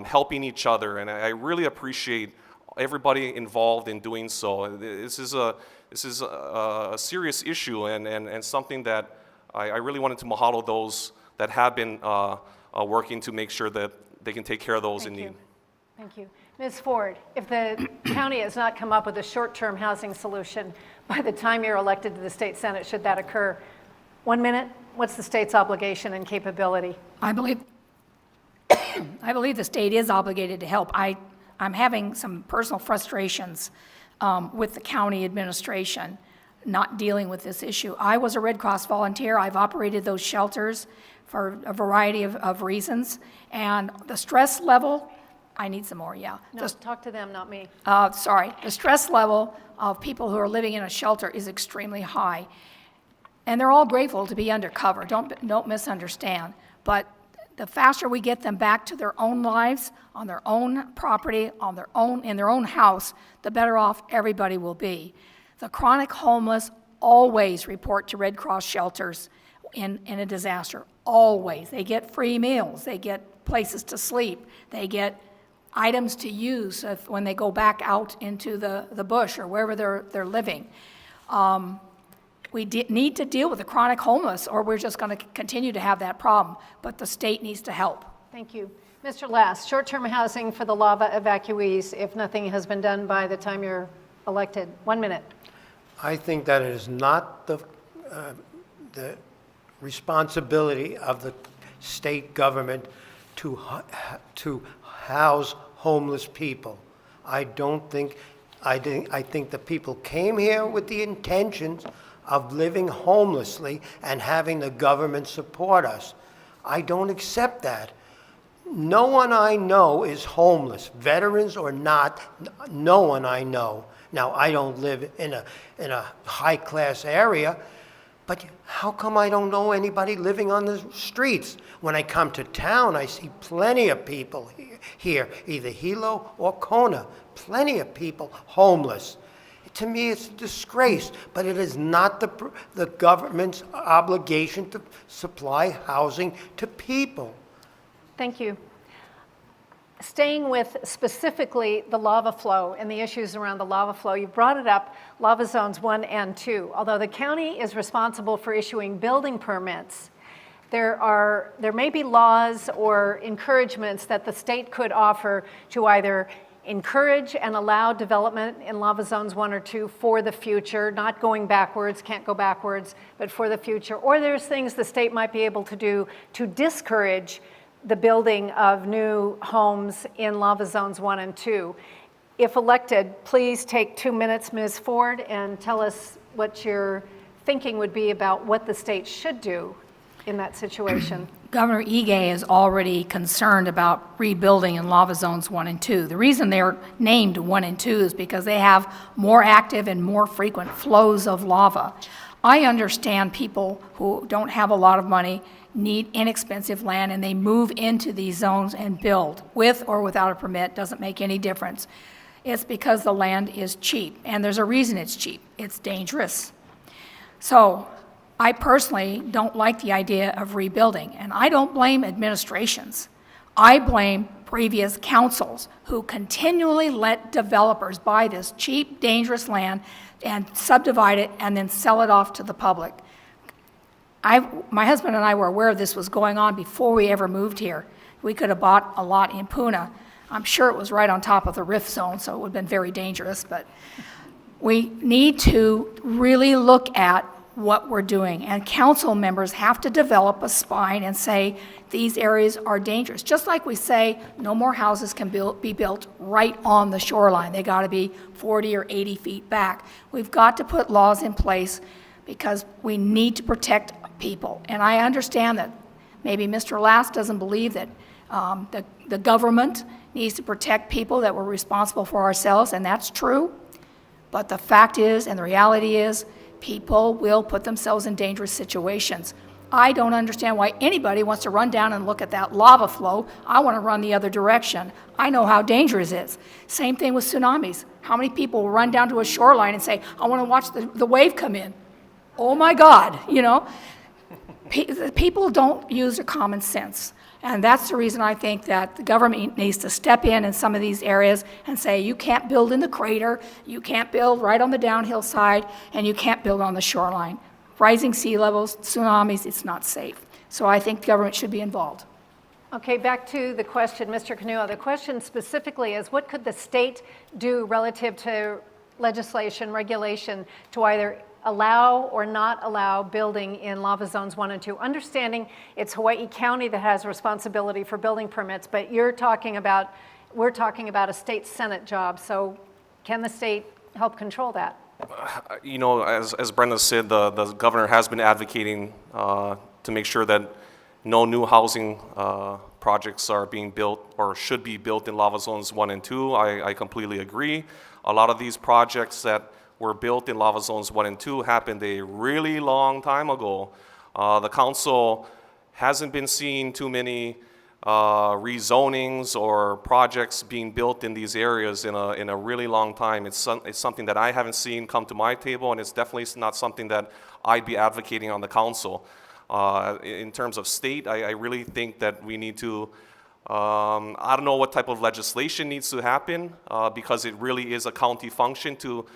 D: helping each other, and I really appreciate everybody involved in doing so. This is a serious issue and something that I really wanted to mahalo those that have been working to make sure that they can take care of those in need.
B: Thank you. Ms. Ford, if the county has not come up with a short-term housing solution by the time you're elected to the state senate, should that occur? 1 minute, what's the state's obligation and capability?
E: I believe the state is obligated to help. I'm having some personal frustrations with the county administration not dealing with this issue. I was a Red Cross volunteer. I've operated those shelters for a variety of reasons. And the stress level, I need some more, yeah.
B: No, talk to them, not me.
E: Sorry. The stress level of people who are living in a shelter is extremely high. And they're all grateful to be undercover. Don't misunderstand. But the faster we get them back to their own lives, on their own property, in their own house, the better off everybody will be. The chronic homeless always report to Red Cross shelters in a disaster, always. They get free meals, they get places to sleep, they get items to use when they go back out into the bush or wherever they're living. We need to deal with the chronic homeless, or we're just going to continue to have that problem, but the state needs to help.
B: Thank you. Mr. Last, short-term housing for the lava evacuees if nothing has been done by the time you're elected. 1 minute.
C: I think that it is not the responsibility of the state government to house homeless people. I think the people came here with the intentions of living homelessly and having the government support us. I don't accept that. No one I know is homeless, veterans or not, no one I know. Now, I don't live in a high-class area, but how come I don't know anybody living on the streets? When I come to town, I see plenty of people here, either Hilo or Kona, plenty of people homeless. To me, it's a disgrace, but it is not the government's obligation to supply housing to people.
B: Thank you. Staying with specifically the lava flow and the issues around the lava flow, you brought it up, lava zones 1 and 2. Although the county is responsible for issuing building permits, there may be laws or encouragements that the state could offer to either encourage and allow development in lava zones 1 or 2 for the future, not going backwards, can't go backwards, but for the future. Or there's things the state might be able to do to discourage the building of new homes in lava zones 1 and 2. If elected, please take 2 minutes, Ms. Ford, and tell us what your thinking would be about what the state should do in that situation.
E: Governor Ige is already concerned about rebuilding in lava zones 1 and 2. The reason they're named 1 and 2 is because they have more active and more frequent flows of lava. I understand people who don't have a lot of money need inexpensive land, and they move into these zones and build. With or without a permit, doesn't make any difference. It's because the land is cheap, and there's a reason it's cheap. It's dangerous. So I personally don't like the idea of rebuilding, and I don't blame administrations. I blame previous councils who continually let developers buy this cheap, dangerous land and subdivide it and then sell it off to the public. My husband and I were aware this was going on before we ever moved here. We could have bought a lot in Puna. I'm sure it was right on top of the rift zone, so it would have been very dangerous, but we need to really look at what we're doing, and council members have to develop a spine and say these areas are dangerous. Just like we say no more houses can be built right on the shoreline. They got to be 40 or 80 feet back. We've got to put laws in place because we need to protect people. And I understand that maybe Mr. Last doesn't believe that the government needs to protect people, that we're responsible for ourselves, and that's true. But the fact is, and the reality is, people will put themselves in dangerous situations. I don't understand why anybody wants to run down and look at that lava flow. I want to run the other direction. I know how dangerous it is. Same thing with tsunamis. How many people will run down to a shoreline and say, I want to watch the wave come in? Oh my God, you know? People don't use their common sense. And that's the reason I think that the government needs to step in some of these areas and say, you can't build in the crater, you can't build right on the downhill side, and you can't build on the shoreline. Rising sea levels, tsunamis, it's not safe. So I think government should be involved.
B: Okay, back to the question, Mr. Canua. The question specifically is, what could the state do relative to legislation, regulation, to either allow or not allow building in lava zones 1 and 2, understanding it's Hawaii County that has responsibility for building permits, but we're talking about a state Senate job. So can the state help control that?
D: You know, as Brenda said, the governor has been advocating to make sure that no new housing projects are being built or should be built in lava zones 1 and 2. I completely agree. A lot of these projects that were built in lava zones 1 and 2 happened a really long time ago. The council hasn't been seeing too many rezonings or projects being built in these areas in a really long time. It's something that I haven't seen come to my table, and it's definitely not something that I'd be advocating on the council. In terms of state, I really think that we need to, I don't know what type of legislation needs to happen, because it really is a county function to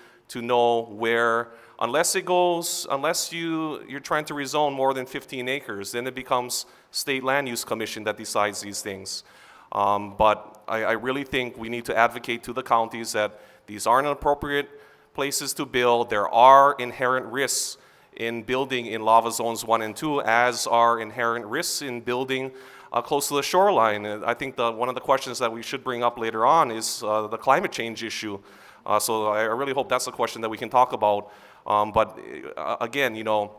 D: know where, unless you're trying to rezone more than 15 acres, then it becomes State Land Use Commission that decides these things. But I really think we need to advocate to the counties that these aren't appropriate places to build. There are inherent risks in building in lava zones 1 and 2, as are inherent risks in building close to the shoreline. I think one of the questions that we should bring up later on is the climate change issue. So I really hope that's a question that we can talk about. But again, you know,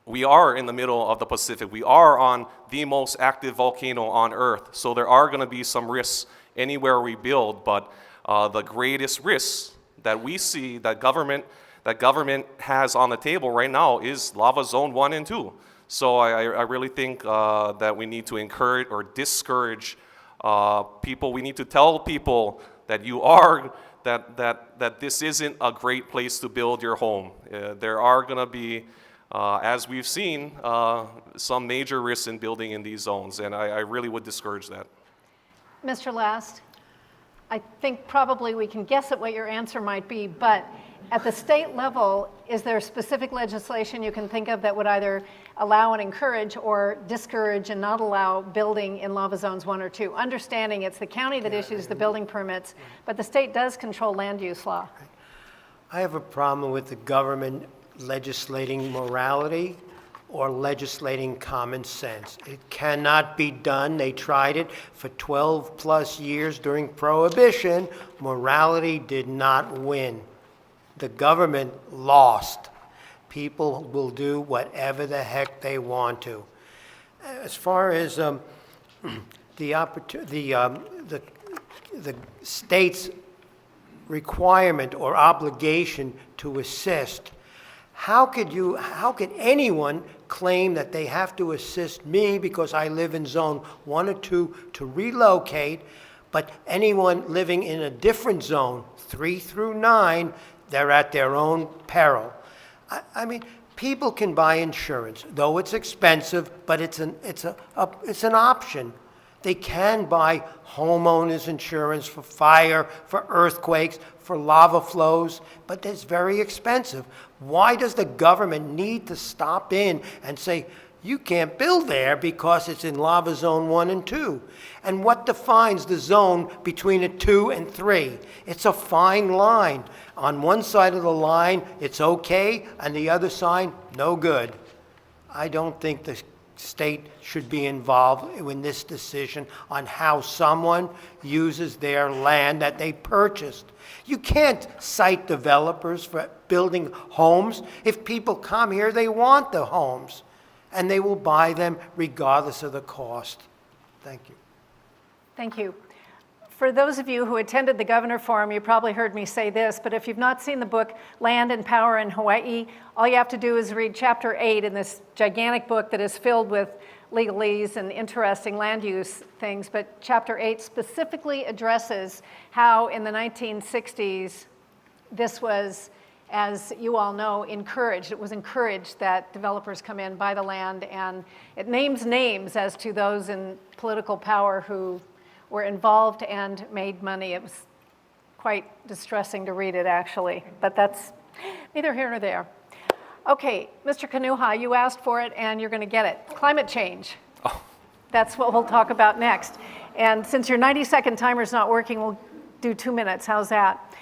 D: we are in the middle of the Pacific. We are on the most active volcano on Earth. So there are going to be some risks anywhere we build. But the greatest risks that we see that government has on the table right now is lava zone 1 and 2. So I really think that we need to encourage or discourage people. We need to tell people that that this isn't a great place to build your home. There are going to be, as we've seen, some major risks in building in these zones, and I really would discourage that.
B: Mr. Last, I think probably we can guess at what your answer might be, but at the state level, is there specific legislation you can think of that would either allow and encourage or discourage and not allow building in lava zones 1 or 2? Understanding it's the county that issues the building permits, but the state does control land use law.
C: I have a problem with the government legislating morality or legislating common sense. It cannot be done. They tried it for 12 plus years during Prohibition. Morality did not win. The government lost. People will do whatever the heck they want to. As far as the state's requirement or obligation to assist, how could anyone claim that they have to assist me because I live in zone 1 or 2 to relocate, but anyone living in a different zone, 3 through 9, they're at their own peril? I mean, people can buy insurance, though it's expensive, but it's an option. They can buy homeowners insurance for fire, for earthquakes, for lava flows, but it's very expensive. Why does the government need to stop in and say, you can't build there because it's in lava zone 1 and 2? And what defines the zone between a 2 and 3? It's a fine line. On one side of the line, it's okay, and the other side, no good. I don't think the state should be involved in this decision on how someone uses their land that they purchased. You can't cite developers for building homes. If people come here, they want the homes, and they will buy them regardless of the cost. Thank you.
B: Thank you. For those of you who attended the Governor Forum, you probably heard me say this, but if you've not seen the book Land and Power in Hawaii, all you have to do is read chapter 8 in this gigantic book that is filled with legalese and interesting land use things. But chapter 8 specifically addresses how in the 1960s this was, as you all know, encouraged. It was encouraged that developers come in, buy the land, and it names names as to those in political power who were involved and made money. It was quite distressing to read it, actually, but that's neither here nor there. Okay, Mr. Kanuha, you asked for it, and you're going to get it. Climate change.
D: Oh.
B: That's what we'll talk about next. And since your 90-second timer's not working, we'll do 2 minutes. How's that?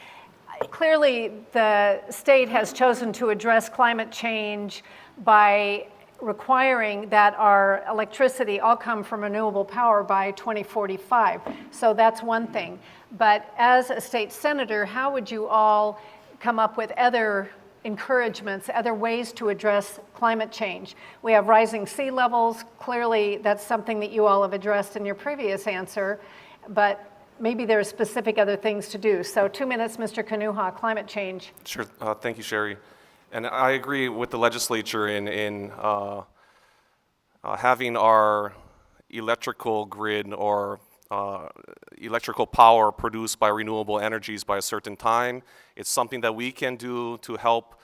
B: Clearly, the state has chosen to address climate change by requiring that our electricity all come from renewable power by 2045. So that's one thing. But as a state senator, how would you all come up with other encouragements, other ways to address climate change. We have rising sea levels. Clearly, that's something that you all have addressed in your previous answer, but maybe there are specific other things to do. So 2 minutes, Mr. Kanuha, climate change.
D: Sure. Thank you, Sherry. And I agree with the legislature in having our electrical grid or electrical power produced by renewable energies by a certain time. It's something that we can do to help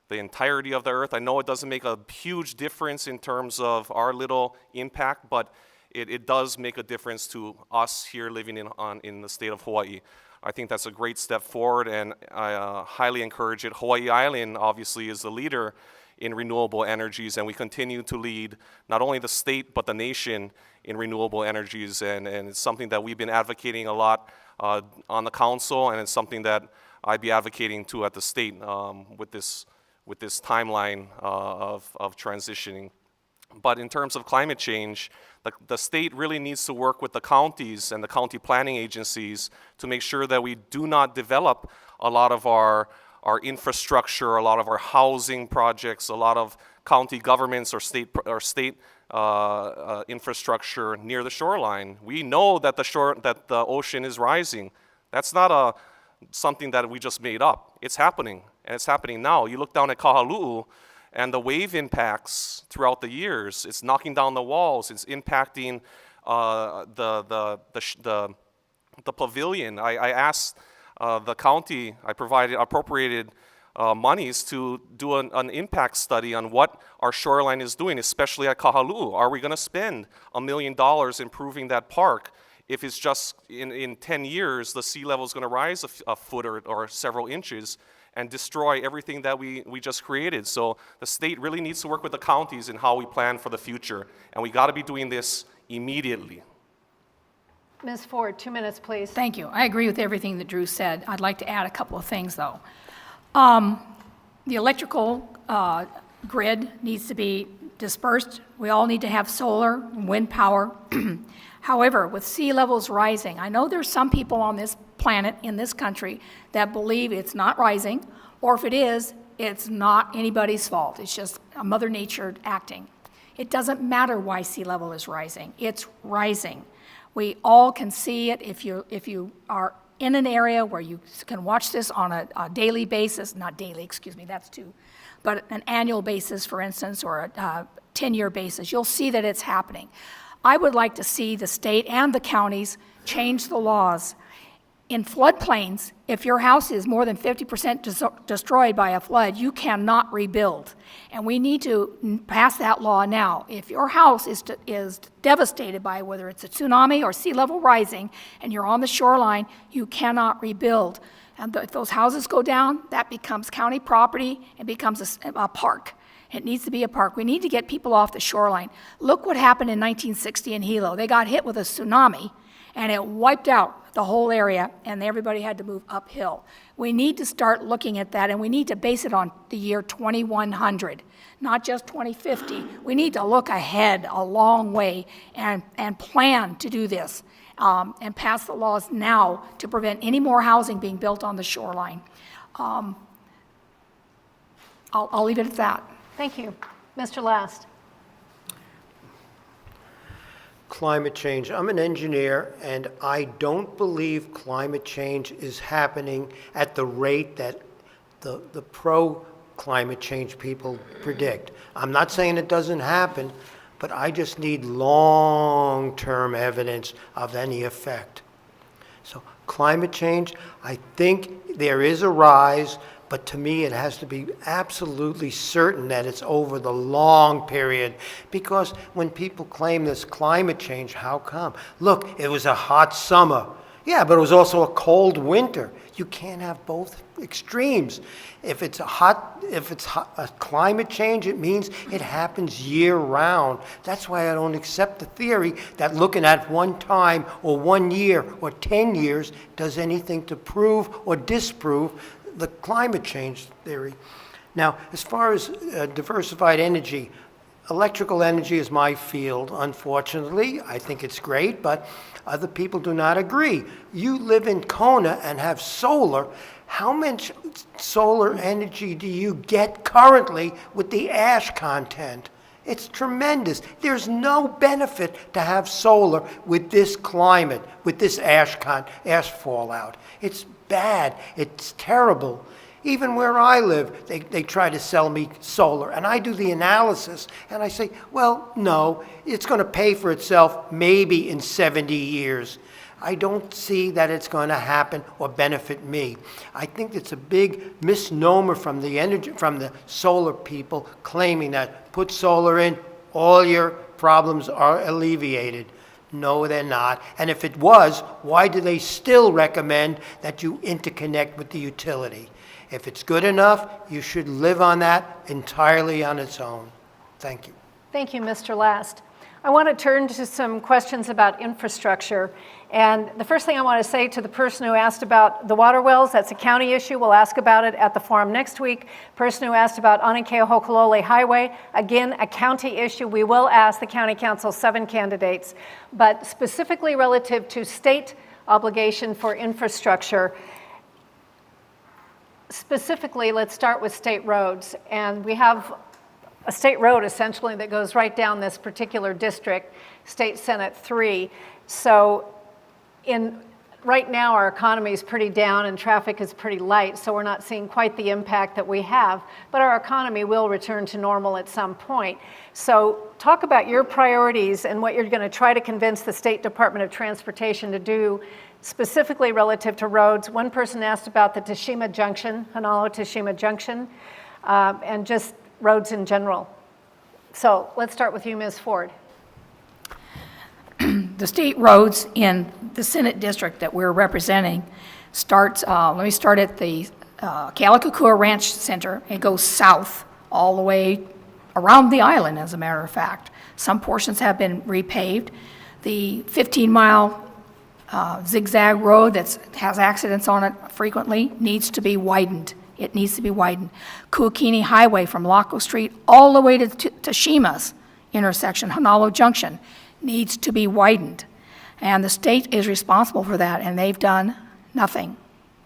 D: the entirety of the earth. I know it doesn't make a huge difference in terms of our little impact, but it does make a difference to us here living in the state of Hawaii. I think that's a great step forward, and I highly encourage it. Hawaii Island obviously is the leader in renewable energies, and we continue to lead not only the state but the nation in renewable energies, and it's something that we've been advocating a lot on the council, and it's something that I'd be advocating too at the state with this timeline of transitioning. But in terms of climate change, the state really needs to work with the counties and the county planning agencies to make sure that we do not develop a lot of our infrastructure, a lot of our housing projects, a lot of county governments or state infrastructure near the shoreline. We know that the ocean is rising. That's not something that we just made up. It's happening, and it's happening now. You look down at Kahaluu, and the wave impacts throughout the years. It's knocking down the walls. It's impacting the pavilion. I asked the county. I appropriated monies to do an impact study on what our shoreline is doing, especially at Kahaluu. Are we going to spend $1 million improving that park if it's just in 10 years the sea level is going to rise a foot or several inches and destroy everything that we just created? So the state really needs to work with the counties in how we plan for the future, and we got to be doing this immediately.
B: Ms. Ford, 2 minutes, please.
E: Thank you. I agree with everything that Drew said. I'd like to add a couple of things, though. The electrical grid needs to be dispersed. We all need to have solar and wind power. However, with sea levels rising, I know there's some people on this planet, in this country, that believe it's not rising, or if it is, it's not anybody's fault. It's just Mother Nature acting. It doesn't matter why sea level is rising. It's rising. We all can see it if you are in an area where you can watch this on a daily basis, not daily, excuse me, that's two, but an annual basis, for instance, or a 10-year basis, you'll see that it's happening. I would like to see the state and the counties change the laws. In floodplains, if your house is more than 50% destroyed by a flood, you cannot rebuild. And we need to pass that law now. If your house is devastated by whether it's a tsunami or sea level rising, and you're on the shoreline, you cannot rebuild. And if those houses go down, that becomes county property and becomes a park. It needs to be a park. We need to get people off the shoreline. Look what happened in 1960 in Hilo. They got hit with a tsunami, and it wiped out the whole area, and everybody had to move uphill. We need to start looking at that, and we need to base it on the year 2100, not just 2050. We need to look ahead a long way and plan to do this and pass the laws now to prevent any more housing being built on the shoreline. I'll leave it at that.
B: Thank you. Mr. Last.
C: Climate change. I'm an engineer, and I don't believe climate change is happening at the rate that the pro-climate change people predict. I'm not saying it doesn't happen, but I just need long-term evidence of any effect. So climate change, I think there is a rise, but to me it has to be absolutely certain that it's over the long period, because when people claim this climate change, how come? Look, it was a hot summer. Yeah, but it was also a cold winter. You can't have both extremes. If it's a climate change, it means it happens year round. That's why I don't accept the theory that looking at one time or 1 year or 10 years does anything to prove or disprove the climate change theory. Now, as far as diversified energy, electrical energy is my field, unfortunately. I think it's great, but other people do not agree. You live in Kona and have solar. How much solar energy do you get currently with the ash content? It's tremendous. There's no benefit to have solar with this climate, with this ash fallout. It's bad. It's terrible. Even where I live, they try to sell me solar, and I do the analysis, and I say, well, no, it's going to pay for itself maybe in 70 years. I don't see that it's going to happen or benefit me. I think it's a big misnomer from the solar people claiming that put solar in, all your problems are alleviated. No, they're not. And if it was, why do they still recommend that you interconnect with the utility? If it's good enough, you should live on that entirely on its own. Thank you.
B: Thank you, Mr. Last. I want to turn to some questions about infrastructure. And the first thing I want to say to the person who asked about the water wells, that's a county issue. We'll ask about it at the forum next week. Person who asked about Anakeo-Hokolole Highway, again, a county issue. We will ask the county council 7 candidates. But specifically relative to state obligation for infrastructure, specifically, let's start with state roads. And we have a state road essentially that goes right down this particular district, State Senate 3. So right now our economy is pretty down and traffic is pretty light, so we're not seeing quite the impact that we have, but our economy will return to normal at some point. So talk about your priorities and what you're going to try to convince the State Department of Transportation to do specifically relative to roads. One person asked about the Tashima Junction, Hanalo-Tashima Junction, and just roads in general. So let's start with you, Ms. Ford.
E: The state roads in the Senate district that we're representing let me start at the Kealakekua Ranch Center. It goes south all the way around the island, as a matter of fact. Some portions have been repaved. The 15-mile zigzag road that has accidents on it frequently needs to be widened. It needs to be widened. Kuakini Highway from Laco Street all the way to Tashima's intersection, Hanalo Junction, needs to be widened. And the state is responsible for that, and they've done nothing,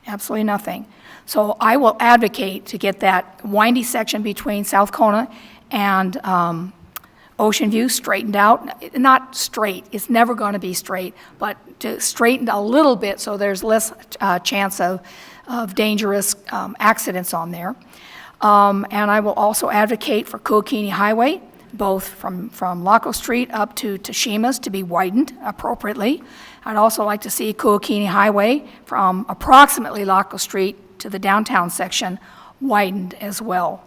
E: absolutely nothing. So I will advocate to get that windy section between South Kona and Ocean View straightened out. Not straight, it's never going to be straight, but to straighten a little bit so there's less chance of dangerous accidents on there. And I will also advocate for Kuakini Highway, both from Laco Street up to Tashima's, to be widened appropriately. I'd also like to see Kuakini Highway from approximately Laco Street to the downtown section widened as well.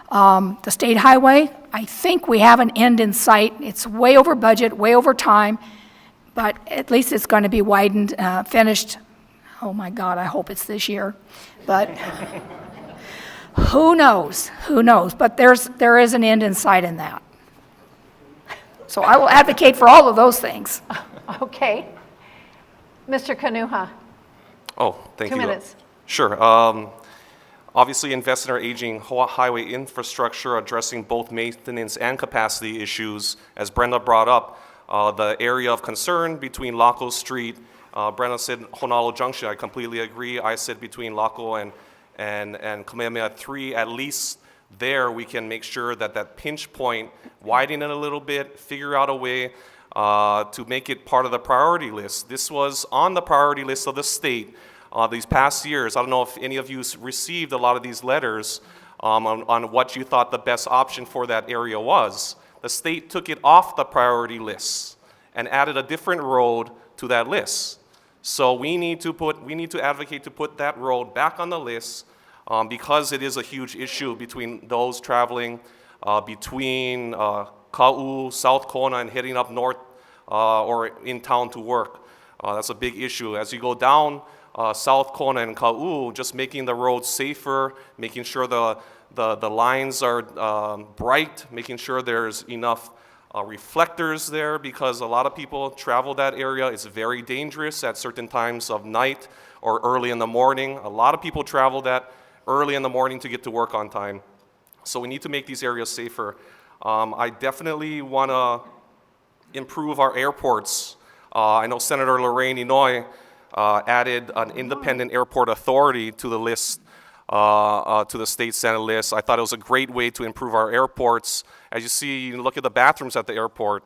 E: The state highway, I think we have an end in sight. It's way over budget, way over time, but at least it's going to be widened, finished. Oh my God, I hope it's this year, but who knows? Who knows? But there is an end in sight in that. So I will advocate for all of those things.
B: Okay. Mr. Kanuha.
D: Oh, thank you.
B: 2 minutes.
D: Sure. Obviously, invest in our aging highway infrastructure, addressing both maintenance and capacity issues. As Brenda brought up, the area of concern between Laco Street, Brenda said Hanalo Junction. I completely agree. I said between Laco and Kamehameha 3, at least there we can make sure that pinch point, widen it a little bit, figure out a way to make it part of the priority list. This was on the priority list of the state these past years. I don't know if any of you received a lot of these letters on what you thought the best option for that area was. The state took it off the priority list and added a different road to that list. So we need to advocate to put that road back on the list because it is a huge issue between those traveling between Ka'u, South Kona, and heading up north or in town to work. That's a big issue. As you go down South Kona and Ka'u, just making the roads safer, making sure the lines are bright, making sure there's enough reflectors there, because a lot of people travel that area. It's very dangerous at certain times of night or early in the morning. A lot of people travel that early in the morning to get to work on time. So we need to make these areas safer. I definitely want to improve our airports. I know Senator Lorraine Inouye added an independent airport authority to the list, to the state Senate list. I thought it was a great way to improve our airports. As you see, you look at the bathrooms at the airport,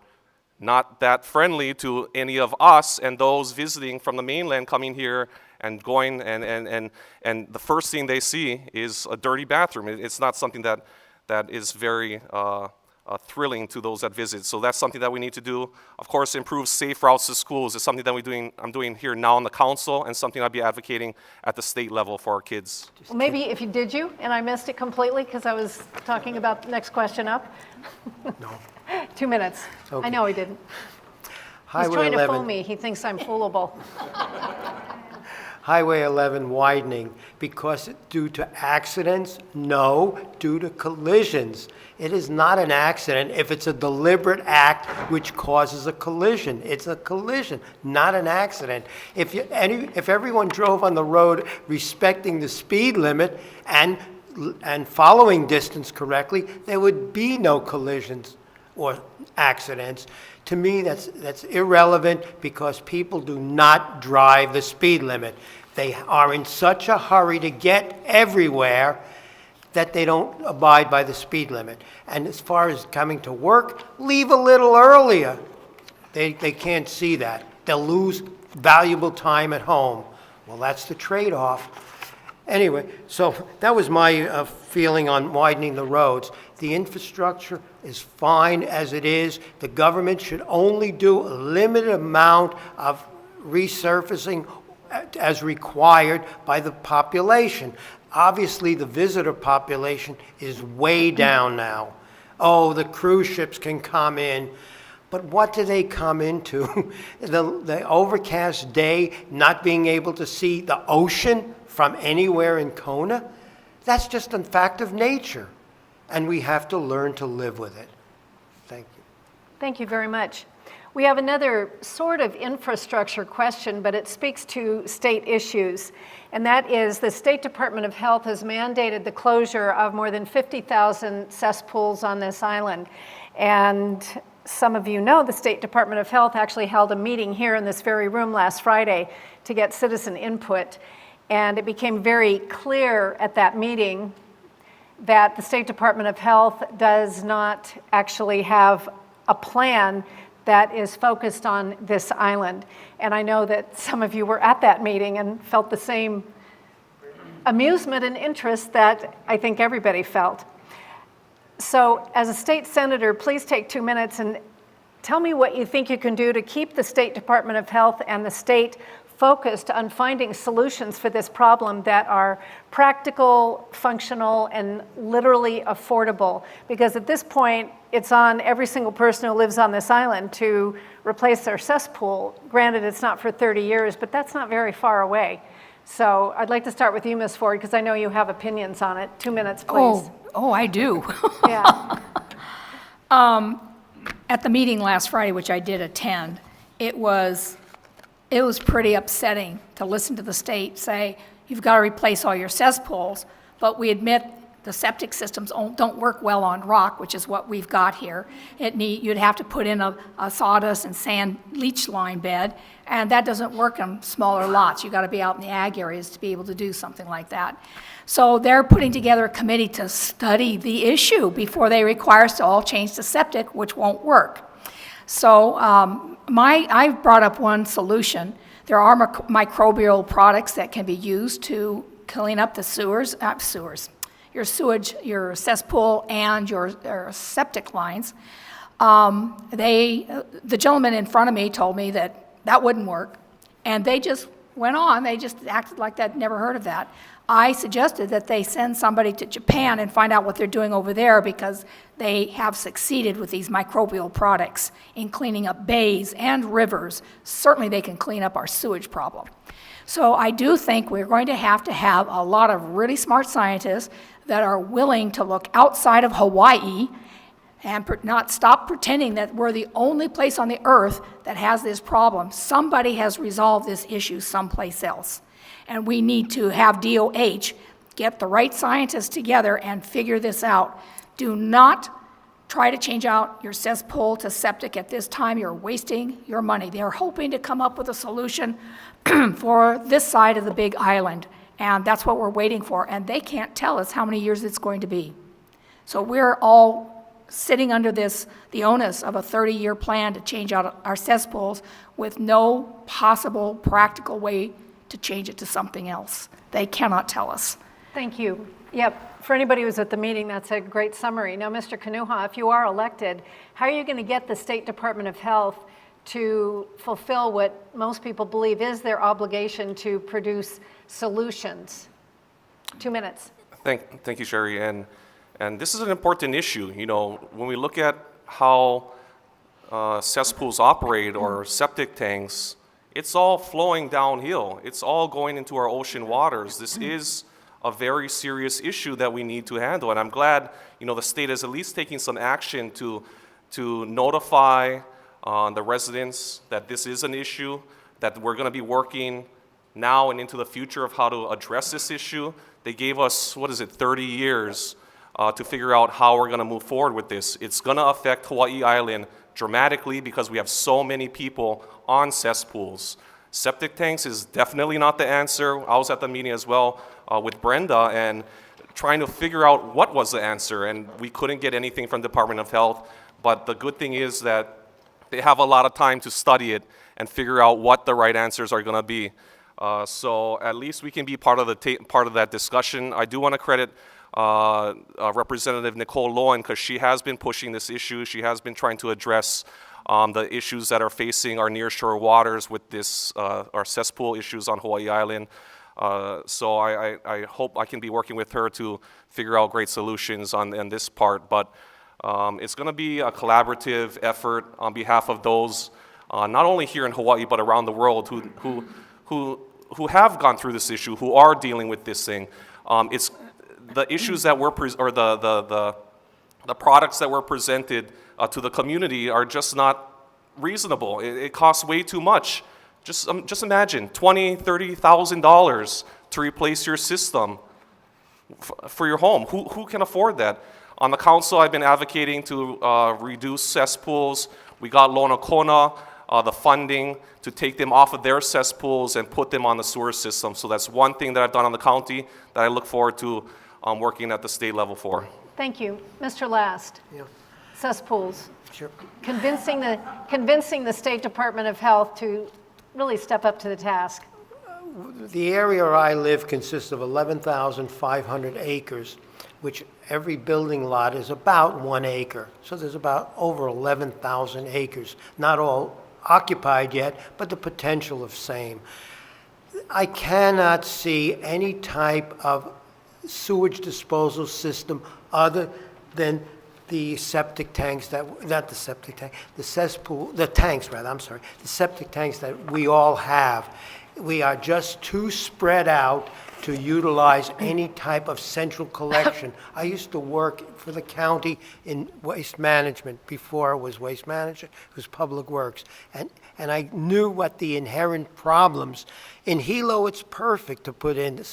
D: not that friendly to any of us and those visiting from the mainland coming here and going, and the first thing they see is a dirty bathroom. It's not something that is very thrilling to those that visit. So that's something that we need to do. Of course, improve safe routes to schools is something that I'm doing here now in the council, and something I'll be advocating at the state level for our kids.
B: Well, maybe if you did you, and I missed it completely because I was talking about the next question up.
C: No.
B: 2 minutes.
C: Okay.
B: I know he didn't. He's
C: Highway
B: trying to
C: 11.
B: fool me. He thinks I'm foolable.
C: Highway 11 widening because due to accidents? No, due to collisions. It is not an accident if it's a deliberate act which causes a collision. It's a collision, not an accident. If everyone drove on the road respecting the speed limit and following distance correctly, there would be no collisions or accidents. To me, that's irrelevant because people do not drive the speed limit. They are in such a hurry to get everywhere that they don't abide by the speed limit. And as far as coming to work, leave a little earlier. They can't see that. They'll lose valuable time at home. Well, that's the trade-off. Anyway, so that was my feeling on widening the roads. The infrastructure is fine as it is. The government should only do a limited amount of resurfacing as required by the population. Obviously, the visitor population is way down now. Oh, the cruise ships can come in. But what do they come into? The overcast day, not being able to see the ocean from anywhere in Kona? That's just a fact of nature, and we have to learn to live with it. Thank you.
B: Thank you very much. We have another sort of infrastructure question, but it speaks to state issues, and that is the State Department of Health has mandated the closure of more than 50,000 cesspools on this island. And some of you know the State Department of Health actually held a meeting here in this very room last Friday to get citizen input. And it became very clear at that meeting that the State Department of Health does not actually have a plan that is focused on this island. And I know that some of you were at that meeting and felt the same amusement and interest that I think everybody felt. So as a state senator, please take 2 minutes and tell me what you think you can do to keep the State Department of Health and the state focused on finding solutions for this problem that are practical, functional, and literally affordable. Because at this point, it's on every single person who lives on this island to replace their cesspool. Granted, it's not for 30 years, but that's not very far away. So I'd like to start with you, Ms. Ford, because I know you have opinions on it. 2 minutes, please.
E: Oh, I do.
B: Yeah.
E: At the meeting last Friday, which I did attend, it was pretty upsetting to listen to the state say, you've got to replace all your cesspools, but we admit the septic systems don't work well on rock, which is what we've got here. You'd have to put in a sawdust and sand leach line bed, and that doesn't work on smaller lots. You've got to be out in the ag areas to be able to do something like that. So they're putting together a committee to study the issue before they require us to all change to septic, which won't work. So I brought up one solution. There are microbial products that can be used to clean up the your sewage, your cesspool, and your septic lines. The gentleman in front of me told me that wouldn't work, and they just went on. They just acted like they'd never heard of that. I suggested that they send somebody to Japan and find out what they're doing over there, because they have succeeded with these microbial products in cleaning up bays and rivers. Certainly they can clean up our sewage problem. So I do think we're going to have a lot of really smart scientists that are willing to look outside of Hawaii and not stop pretending that we're the only place on the earth that has this problem. Somebody has resolved this issue someplace else. And we need to have DOH get the right scientists together and figure this out. Do not try to change out your cesspool to septic at this time, you're wasting your money. They're hoping to come up with a solution for this side of the big island, and that's what we're waiting for, and they can't tell us how many years it's going to be. So we're all sitting under the onus of a 30-year plan to change out our cesspools with no possible practical way to change it to something else. They cannot tell us.
B: Thank you. Yep, for anybody who was at the meeting, that's a great summary. Now, Mr. Kanuha, if you are elected, how are you going to get the State Department of Health to fulfill what most people believe is their obligation to produce solutions? 2 minutes.
D: Thank you, Sherry. And this is an important issue. You know, when we look at how cesspools operate or septic tanks, it's all flowing downhill. It's all going into our ocean waters. This is a very serious issue that we need to handle. And I'm glad, you know, the state is at least taking some action to notify the residents that this is an issue, that we're going to be working now and into the future of how to address this issue. They gave us, 30 years to figure out how we're going to move forward with this. It's going to affect Hawaii Island dramatically because we have so many people on cesspools. Septic tanks is definitely not the answer. I was at the meeting as well with Brenda and trying to figure out what was the answer, and we couldn't get anything from Department of Health. But the good thing is that they have a lot of time to study it and figure out what the right answers are going to be. So at least we can be part of that discussion. I do want to credit Representative Nicole Lowen because she has been pushing this issue. She has been trying to address the issues that are facing our nearshore waters with this, our cesspool issues on Hawaii Island. So I hope I can be working with her to figure out great solutions on this part. But it's going to be a collaborative effort on behalf of those, not only here in Hawaii but around the world, who have gone through this issue, who are dealing with this thing. It's the issues that were the products that were presented to the community are just not reasonable. It costs way too much. Just imagine $20,000, $30,000 to replace your system for your home. Who can afford that? On the council, I've been advocating to reduce cesspools. We got Lona Kona, the funding to take them off of their cesspools and put them on the sewer system. So that's one thing that I've done on the county that I look forward to working at the state level for.
B: Thank you. Mr. Last.
C: Yeah.
B: Cesspools.
C: Sure.
B: Convincing the State Department of Health to really step up to the task.
C: The area where I live consists of 11,500 acres, which every building lot is about 1 acre. So there's about over 11,000 acres. Not all occupied yet, but the potential of same. I cannot see any type of sewage disposal system other than the septic tanks the septic tanks that we all have. We are just too spread out to utilize any type of central collection. I used to work for the county in waste management. Before it was waste management, it was public works. And I knew what the inherent problems. In Hilo, it's perfect to put in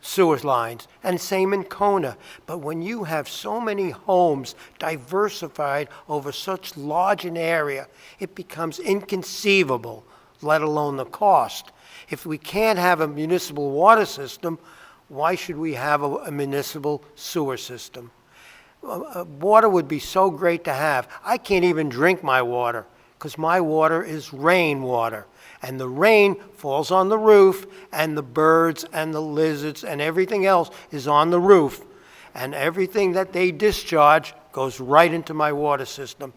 C: sewer lines, and same in Kona. But when you have so many homes diversified over such large an area, it becomes inconceivable, let alone the cost. If we can't have a municipal water system, why should we have a municipal sewer system? Water would be so great to have. I can't even drink my water because my water is rainwater. And the rain falls on the roof, and the birds and the lizards and everything else is on the roof. And everything that they discharge goes right into my water system.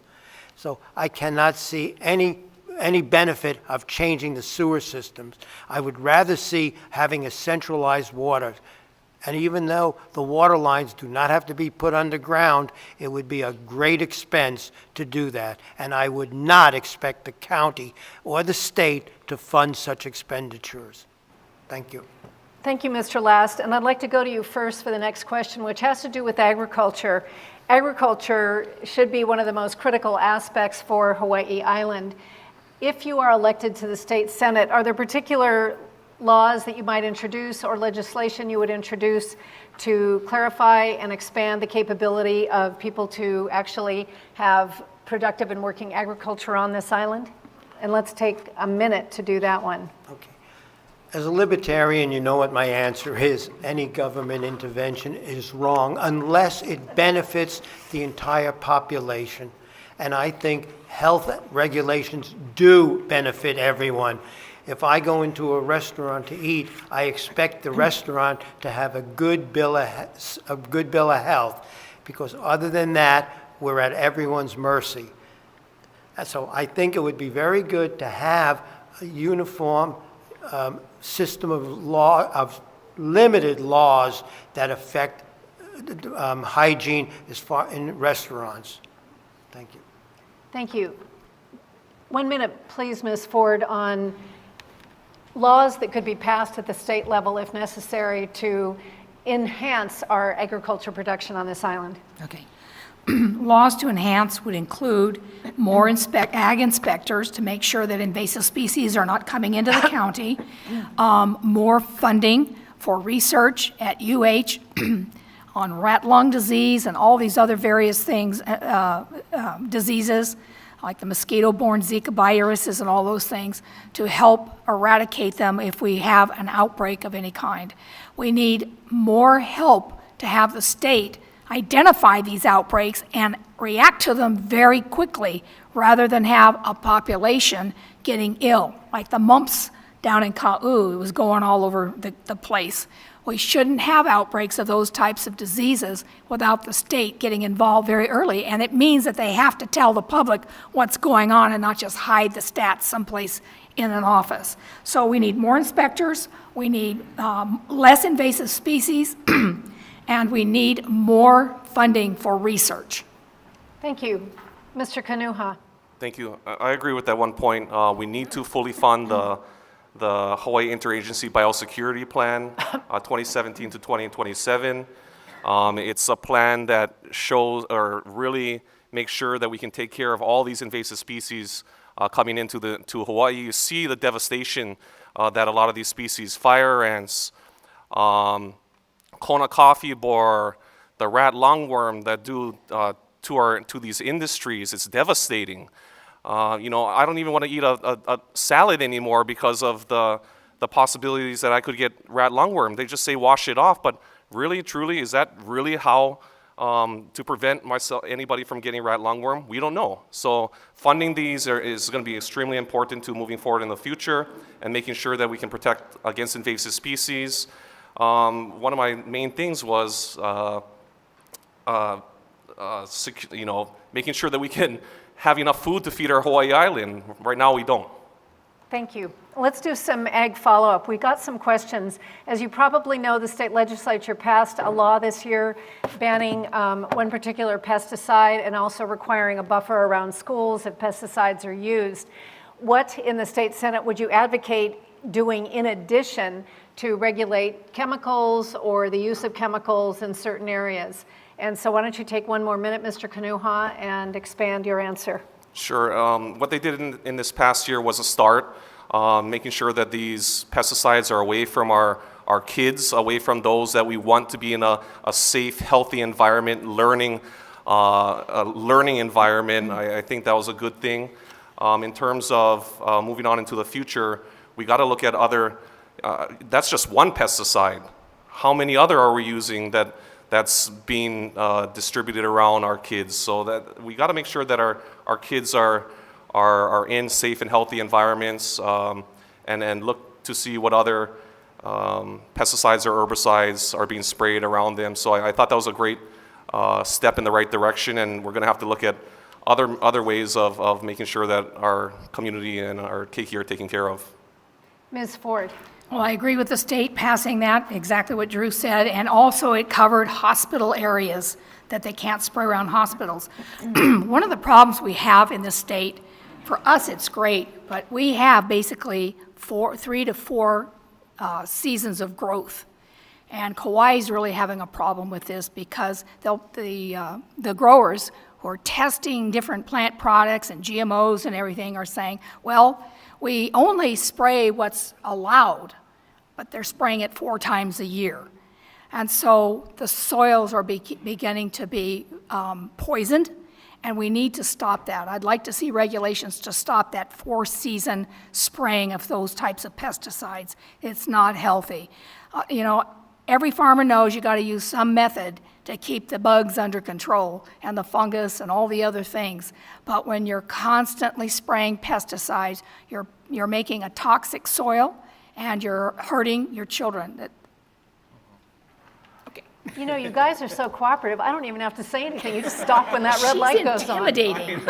C: So I cannot see any benefit of changing the sewer systems. I would rather see having a centralized water. And even though the water lines do not have to be put underground, it would be a great expense to do that. And I would not expect the county or the state to fund such expenditures. Thank you.
B: Thank you, Mr. Last. And I'd like to go to you first for the next question, which has to do with agriculture. Agriculture should be one of the most critical aspects for Hawaii Island. If you are elected to the state senate, are there particular laws that you might introduce or legislation you would introduce to clarify and expand the capability of people to actually have productive and working agriculture on this island? And let's take a minute to do that one.
C: Okay. As a libertarian, you know what my answer is. Any government intervention is wrong unless it benefits the entire population. And I think health regulations do benefit everyone. If I go into a restaurant to eat, I expect the restaurant to have a good bill of health, because other than that, we're at everyone's mercy. And so I think it would be very good to have a uniform system of law, of limited laws that affect hygiene as far in restaurants. Thank you.
B: Thank you. 1 minute, please, Ms. Ford, on laws that could be passed at the state level if necessary to enhance our agriculture production on this island.
E: Okay. Laws to enhance would include more ag inspectors to make sure that invasive species are not coming into the county, more funding for research at UH on rat lung disease and all these other various things, diseases like the mosquito-borne Zika viruses and all those things, to help eradicate them if we have an outbreak of any kind. We need more help to have the state identify these outbreaks and react to them very quickly rather than have a population getting ill. Like the mumps down in Ka'u, it was going all over the place. We shouldn't have outbreaks of those types of diseases without the state getting involved very early, and it means that they have to tell the public what's going on and not just hide the stats someplace in an office. So we need more inspectors, we need less invasive species, and we need more funding for research.
B: Thank you. Mr. Kanuha.
D: Thank you. I agree with that one point. We need to fully fund the Hawaii Interagency Biosecurity Plan, 2017 to 2027. It's a plan that shows or really makes sure that we can take care of all these invasive species coming into to Hawaii. You see the devastation that a lot of these species, fire ants, Kona coffee borer, the rat lungworm that do to these industries. It's devastating. I don't even want to eat a salad anymore because of the possibilities that I could get rat lungworm. They just say wash it off, but really, truly, is that really how to prevent anybody from getting rat lungworm? We don't know. So funding these is going to be extremely important to moving forward in the future and making sure that we can protect against invasive species. One of my main things was making sure that we can have enough food to feed our Hawaii Island. Right now, we don't.
B: Thank you. Let's do some ag follow-up. We got some questions. As you probably know, the state legislature passed a law this year banning one particular pesticide and also requiring a buffer around schools if pesticides are used. What in the state Senate would you advocate doing in addition to regulate chemicals or the use of chemicals in certain areas? And so why don't you take 1 more minute, Mr. Kanuha, and expand your answer.
D: Sure. What they did in this past year was a start, making sure that these pesticides are away from our kids, away from those that we want to be in a safe, healthy environment, learning environment. I think that was a good thing. In terms of moving on into the future, we got to look at other, that's just one pesticide. How many other are we using that's being distributed around our kids? So that we got to make sure that our kids are in safe and healthy environments, and look to see what other pesticides or herbicides are being sprayed around them. So I thought that was a great step in the right direction, and we're going to have to look at other ways of making sure that our community and our keiki are taken care of.
B: Ms. Ford.
E: Well, I agree with the state passing that, exactly what Drew said, and also it covered hospital areas that they can't spray around hospitals. One of the problems we have in the state, for us it's great, but we have basically 3 to 4 seasons of growth. And Kauai is really having a problem with this because the growers who are testing different plant products and GMOs and everything are saying, well, we only spray what's allowed. but they're spraying it 4 times a year. And so the soils are beginning to be poisoned, and we need to stop that. I'd like to see regulations to stop that 4-season spraying of those types of pesticides. It's not healthy. Every farmer knows you got to use some method to keep the bugs under control and the fungus and all the other things. But when you're constantly spraying pesticides, you're making a toxic soil and you're hurting your children.
B: You guys are so cooperative. I don't even have to say anything. You just stop when that red light goes on.
E: She's intimidating.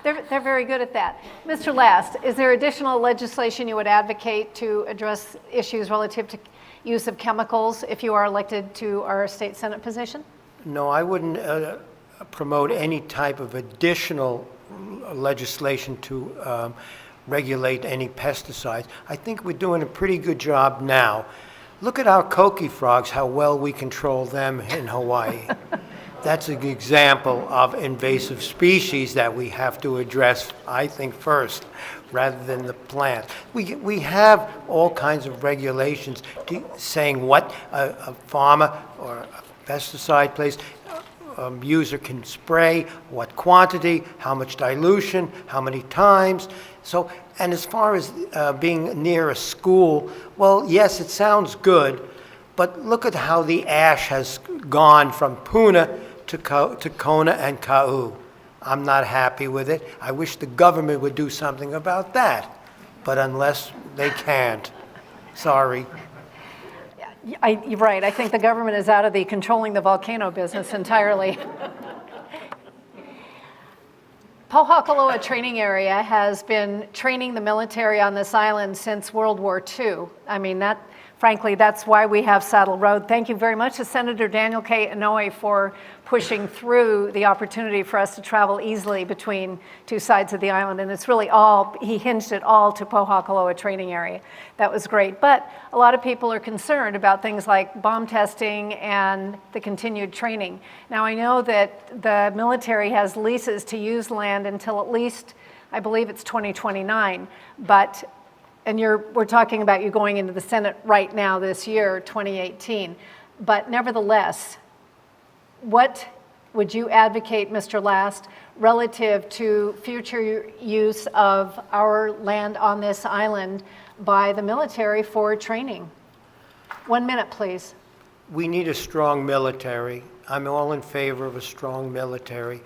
B: They're very good at that. Mr. Last, is there additional legislation you would advocate to address issues relative to use of chemicals if you are elected to our state Senate position?
C: No, I wouldn't promote any type of additional legislation to regulate any pesticides. I think we're doing a pretty good job now. Look at our coqui frogs, how well we control them in Hawaii. That's an example of invasive species that we have to address, I think, first, rather than the plants. We have all kinds of regulations saying what a farmer or a pesticide place user can spray, what quantity, how much dilution, how many times. So, and as far as being near a school, well, yes, it sounds good, but look at how the ash has gone from Puna to Kona and Kau. I'm not happy with it. I wish the government would do something about that, but unless they can't, sorry.
B: You're right. I think the government is out of the controlling the volcano business entirely. Pohakaloa Training Area has been training the military on this island since World War II. I mean, frankly, that's why we have Saddle Road. Thank you very much to Senator Daniel K. Inouye for pushing through the opportunity for us to travel easily between 2 sides of the island. And it's really he hinged it all to Pohakaloa Training Area. That was great. But a lot of people are concerned about things like bomb testing and the continued training. Now, I know that the military has leases to use land until at least, I believe it's 2029, and we're talking about you going into the Senate right now this year, 2018. But nevertheless, what would you advocate, Mr. Last, relative to future use of our land on this island by the military for training? 1 minute, please.
C: We need a strong military. I'm all in favor of a strong military.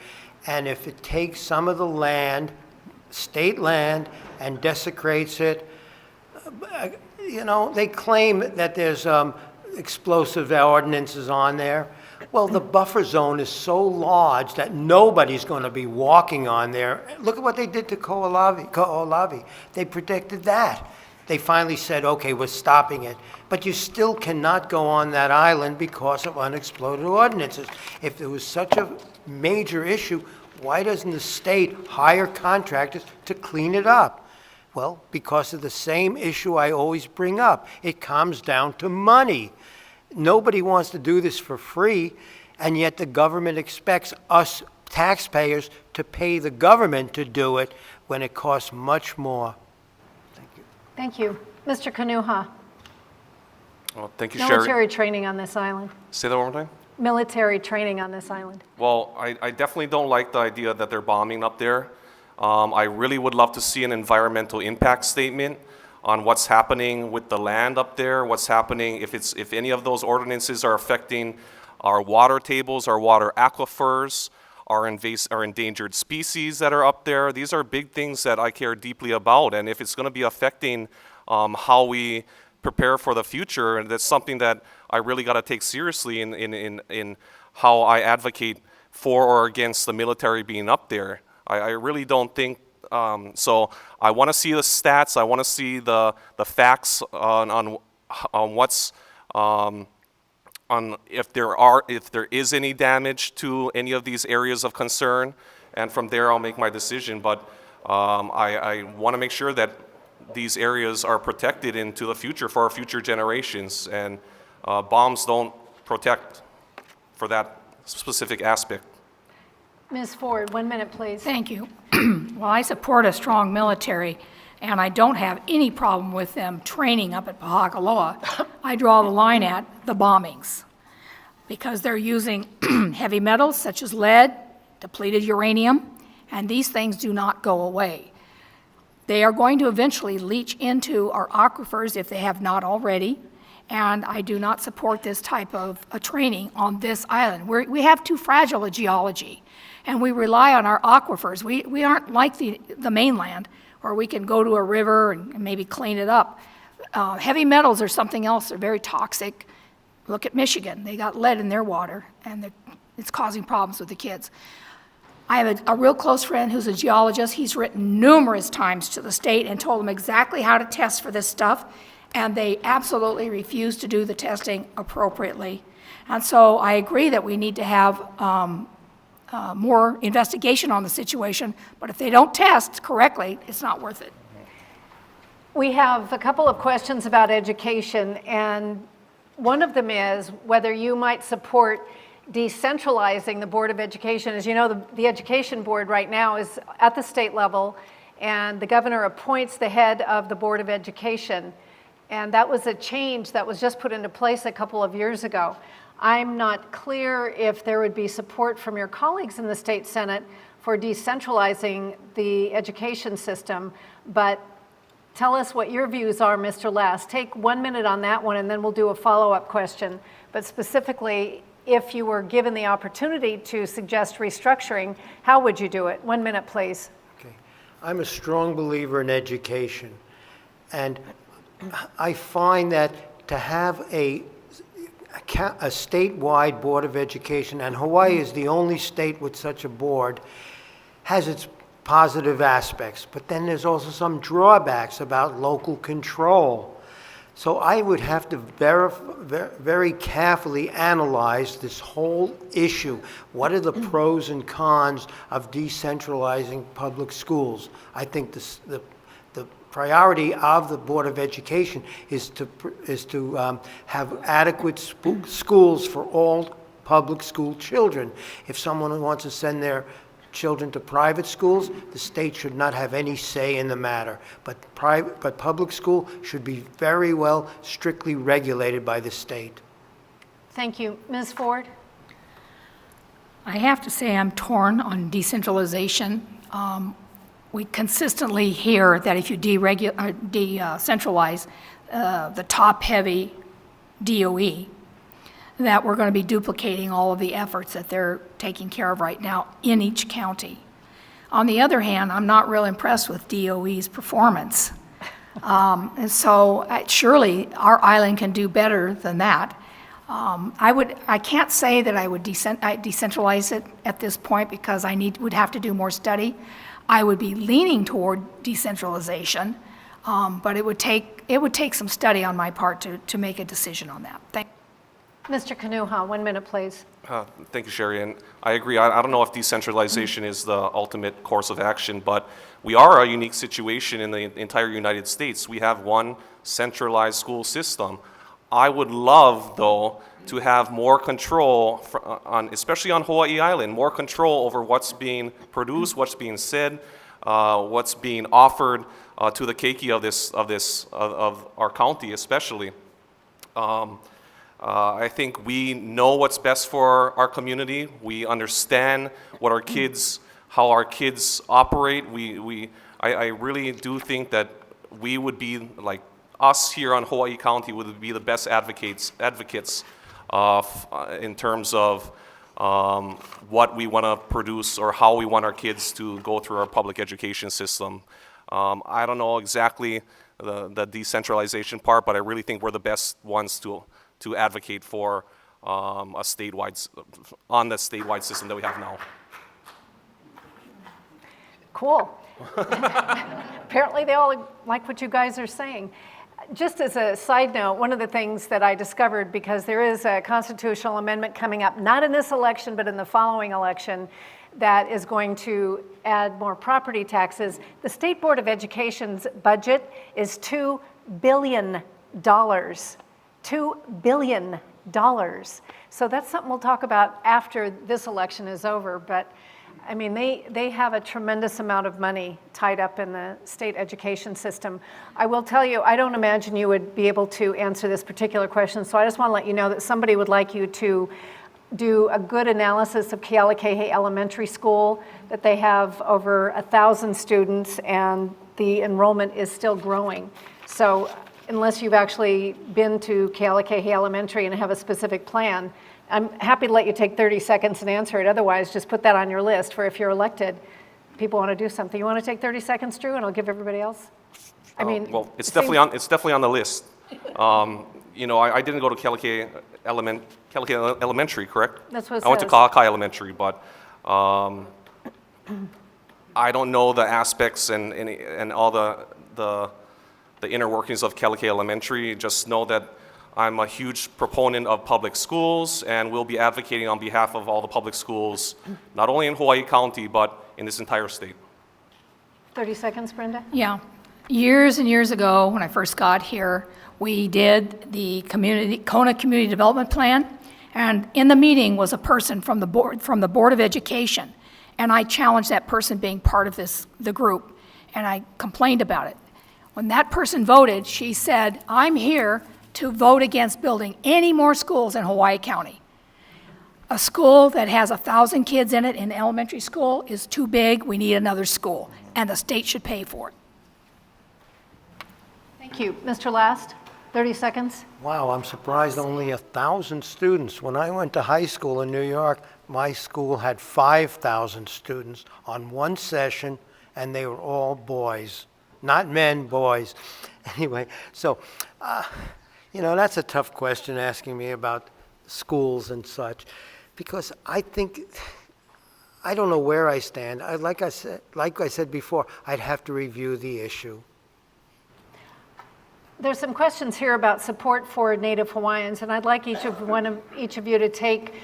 C: And if it takes some of the land, state land, and desecrates it, they claim that there's explosive ordinances on there. Well, the buffer zone is so large that nobody's going to be walking on there. Look at what they did to Ko'olavi. They predicted that. They finally said, okay, we're stopping it. But you still cannot go on that island because of unexploded ordinances. If there was such a major issue, why doesn't the state hire contractors to clean it up? Well, because of the same issue I always bring up. It comes down to money. Nobody wants to do this for free, and yet the government expects us taxpayers to pay the government to do it when it costs much more. Thank you.
B: Thank you. Mr. Kanuha.
D: Well, thank you, Sherry.
B: Military training on this island.
D: Say that one more time.
B: Military training on this island.
D: Well, I definitely don't like the idea that they're bombing up there. I really would love to see an environmental impact statement on what's happening with the land up there, what's happening, if any of those ordinances are affecting our water tables, our water aquifers, our endangered species that are up there. These are big things that I care deeply about, and if it's going to be affecting how we prepare for the future, and that's something that I really got to take seriously in how I advocate for or against the military being up there. I really don't think so. I want to see the stats. I want to see the facts on what's on if there is any damage to any of these areas of concern, and from there I'll make my decision. But I want to make sure that these areas are protected into the future for our future generations, and bombs don't protect for that specific aspect.
B: Ms. Ford, 1 minute, please.
E: Thank you. Well, I support a strong military and I don't have any problem with them training up at Pahakaloa. I draw the line at the bombings, because they're using heavy metals such as lead, depleted uranium, and these things do not go away. They are going to eventually leach into our aquifers if they have not already, and I do not support this type of training on this island. We have too fragile a geology, and we rely on our aquifers. We aren't like the mainland, where we can go to a river and maybe clean it up. Heavy metals are something else. They're very toxic. Look at Michigan. They got lead in their water, and it's causing problems with the kids. I have a real close friend who's a geologist. He's written numerous times to the state and told them exactly how to test for this stuff, and they absolutely refuse to do the testing appropriately. And so I agree that we need to have more investigation on the situation, but if they don't test correctly, it's not worth it.
B: We have a couple of questions about education, and one of them is whether you might support decentralizing the Board of Education. As you know, the Education Board right now is at the state level, and the governor appoints the head of the Board of Education. And that was a change that was just put into place a couple of years ago. I'm not clear if there would be support from your colleagues in the state Senate for decentralizing the education system, but tell us what your views are, Mr. Last. Take 1 minute on that one, and then we'll do a follow-up question. But specifically, if you were given the opportunity to suggest restructuring, how would you do it? 1 minute, please.
C: Okay. I'm a strong believer in education, and I find that to have a statewide Board of Education, and Hawaii is the only state with such a board, has its positive aspects, but then there's also some drawbacks about local control. So I would have to very carefully analyze this whole issue. What are the pros and cons of decentralizing public schools? I think the priority of the Board of Education is to have adequate schools for all public school children. If someone wants to send their children to private schools, the state should not have any say in the matter. But public school should be very well strictly regulated by the state.
B: Thank you. Ms. Ford?
E: I have to say I'm torn on decentralization. We consistently hear that if you decentralize the top-heavy DOE, that we're going to be duplicating all of the efforts that they're taking care of right now in each county. On the other hand, I'm not real impressed with DOE's performance. And so surely our island can do better than that. I can't say that I would decentralize it at this point because would have to do more study. I would be leaning toward decentralization, but it would take some study on my part to make a decision on that.
B: Mr. Kanuha, 1 minute, please.
D: Thank you, Sherry. And I agree. I don't know if decentralization is the ultimate course of action, but we are a unique situation in the entire United States. We have one centralized school system. I would love, though, to have more control, especially on Hawaii Island, more control over what's being produced, what's being said, what's being offered to the keiki of our county, especially. I think we know what's best for our community. We understand what how our kids operate. I really do think that we would be, like us here on Hawaii County, would be the best advocates in terms of what we want to produce or how we want our kids to go through our public education system. I don't know exactly the decentralization part, but I really think we're the best ones to advocate for the statewide system that we have now.
B: Cool. Apparently they all like what you guys are saying. Just as a side note, one of the things that I discovered, because there is a constitutional amendment coming up, not in this election, but in the following election, that is going to add more property taxes. The State Board of Education's budget is $2 billion. $2 billion. So that's something we'll talk about after this election is over. But I mean, they have a tremendous amount of money tied up in the state education system. I will tell you, I don't imagine you would be able to answer this particular question, so I just want to let you know that somebody would like you to do a good analysis of Kealakekee Elementary School, that they have over 1,000 students and the enrollment is still growing. So unless you've actually been to Kealakekee Elementary and have a specific plan, I'm happy to let you take 30 seconds and answer it. Otherwise, just put that on your list for if you're elected, people want to do something. You want to take 30 seconds, Drew, and I'll give everybody else? I mean,
D: Well, it's definitely on the list. You know, I didn't go to Kealakekee Elementary, correct?
B: That's what it
D: I went to
B: says.
D: Kalakai Elementary, but I don't know the aspects and all the inner workings of Kealakekee Elementary. Just know that I'm a huge proponent of public schools and will be advocating on behalf of all the public schools, not only in Hawaii County, but in this entire state.
B: 30 seconds, Brenda?
E: Yeah. Years and years ago, when I first got here, we did the Kona Community Development Plan, and in the meeting was a person from the Board of Education, and I challenged that person being part of the group, and I complained about it. When that person voted, she said, "I'm here to vote against building any more schools in Hawaii County. A school that has 1,000 kids in it in elementary school is too big. We need another school, and the state should pay for it."
B: Thank you. Mr. Last, 30 seconds.
C: Wow, I'm surprised only 1,000 students. When I went to high school in New York, my school had 5,000 students on one session, and they were all boys. Not men, boys. Anyway, so, you know, that's a tough question asking me about schools and such, because I think, I don't know where I stand. Like I said before, I'd have to review the issue.
B: There's some questions here about support for Native Hawaiians, and I'd like each of you to take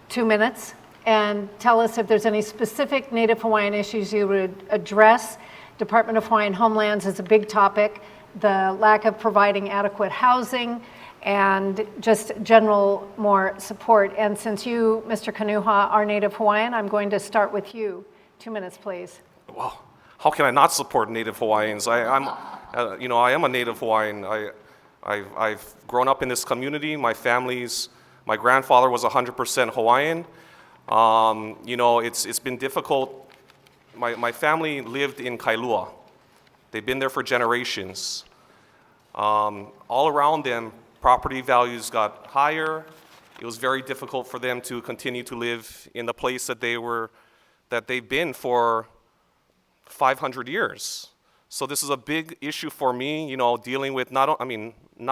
B: 2 minutes and tell us if there's any specific Native Hawaiian issues you would address. Department of Hawaiian Homelands is a big topic, the lack of providing adequate housing, and just general more support. And since you, Mr. Kanuha, are Native Hawaiian, I'm going to start with you. 2 minutes, please.
D: Well, how can I not support Native Hawaiians? I'm I am a Native Hawaiian. I've grown up in this community. My grandfather was 100% Hawaiian. You know, it's been difficult. My family lived in Kailua. They've been there for generations. All around them, property values got higher. It was very difficult for them to continue to live in the place that they've been for 500 years. So this is a big issue for me, you know, dealing with not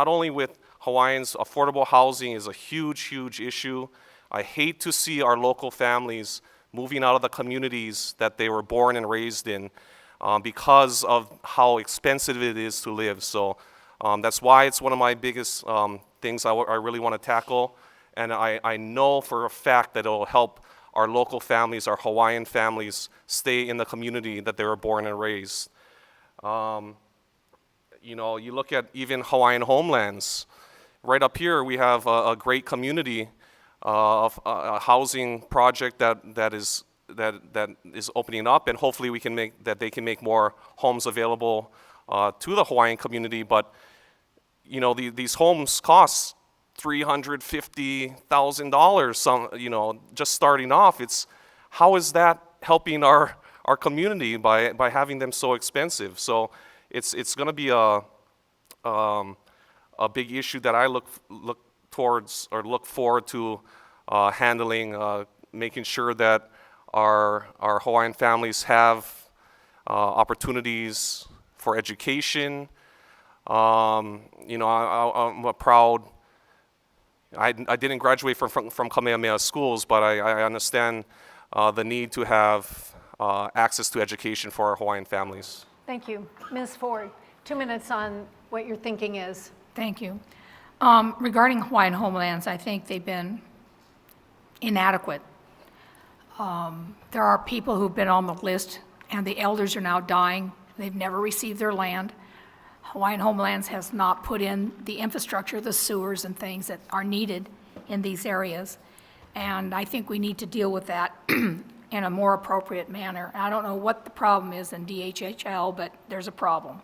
D: only with Hawaiians, affordable housing is a huge, huge issue. I hate to see our local families moving out of the communities that they were born and raised in because of how expensive it is to live. So that's why it's one of my biggest things I really want to tackle. And I know for a fact that it will help our local families, our Hawaiian families, stay in the community that they were born and raised. You know, you look at even Hawaiian Homelands. Right up here, we have a great community of a housing project that is opening up, and hopefully they can make more homes available to the Hawaiian community. But you know, these homes cost $350,000. Some, you know, just starting off. How is that helping our community by having them so expensive? So it's going to be a big issue that I look forward to handling, making sure that our Hawaiian families have opportunities for education. You know, I'm a proud. I didn't graduate from Kamehameha schools, but I understand the need to have access to education for our Hawaiian families.
B: Thank you. Ms. Ford, 2 minutes on what your thinking is.
E: Thank you. Regarding Hawaiian Homelands, I think they've been inadequate. There are people who've been on the list, and the elders are now dying. They've never received their land. Hawaiian Homelands has not put in the infrastructure, the sewers and things that are needed in these areas. And I think we need to deal with that in a more appropriate manner. I don't know what the problem is in DHHL, but there's a problem.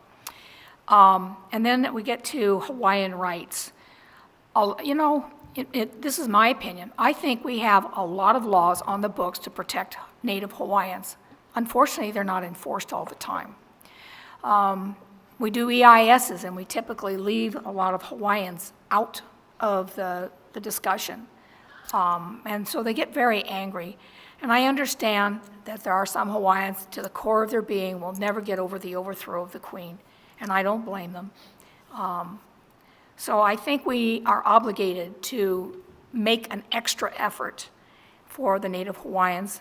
E: And then we get to Hawaiian rights. You know, this is my opinion. I think we have a lot of laws on the books to protect Native Hawaiians. Unfortunately, they're not enforced all the time. We do EISs, and we typically leave a lot of Hawaiians out of the discussion. And so they get very angry. And I understand that there are some Hawaiians, to the core of their being, will never get over the overthrow of the Queen, and I don't blame them. So I think we are obligated to make an extra effort for the Native Hawaiians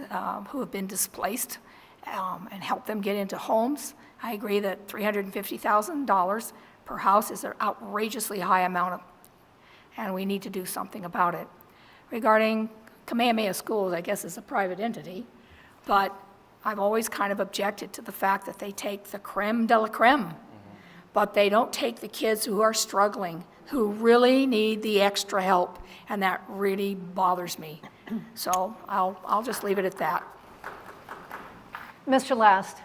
E: who have been displaced and help them get into homes. I agree that $350,000 per house is an outrageously high amount, and we need to do something about it. Regarding Kamehameha Schools, I guess it's a private entity, but I've always kind of objected to the fact that they take the creme de la creme, but they don't take the kids who are struggling, who really need the extra help, and that really bothers me. So I'll just leave it at that.
B: Mr. Last.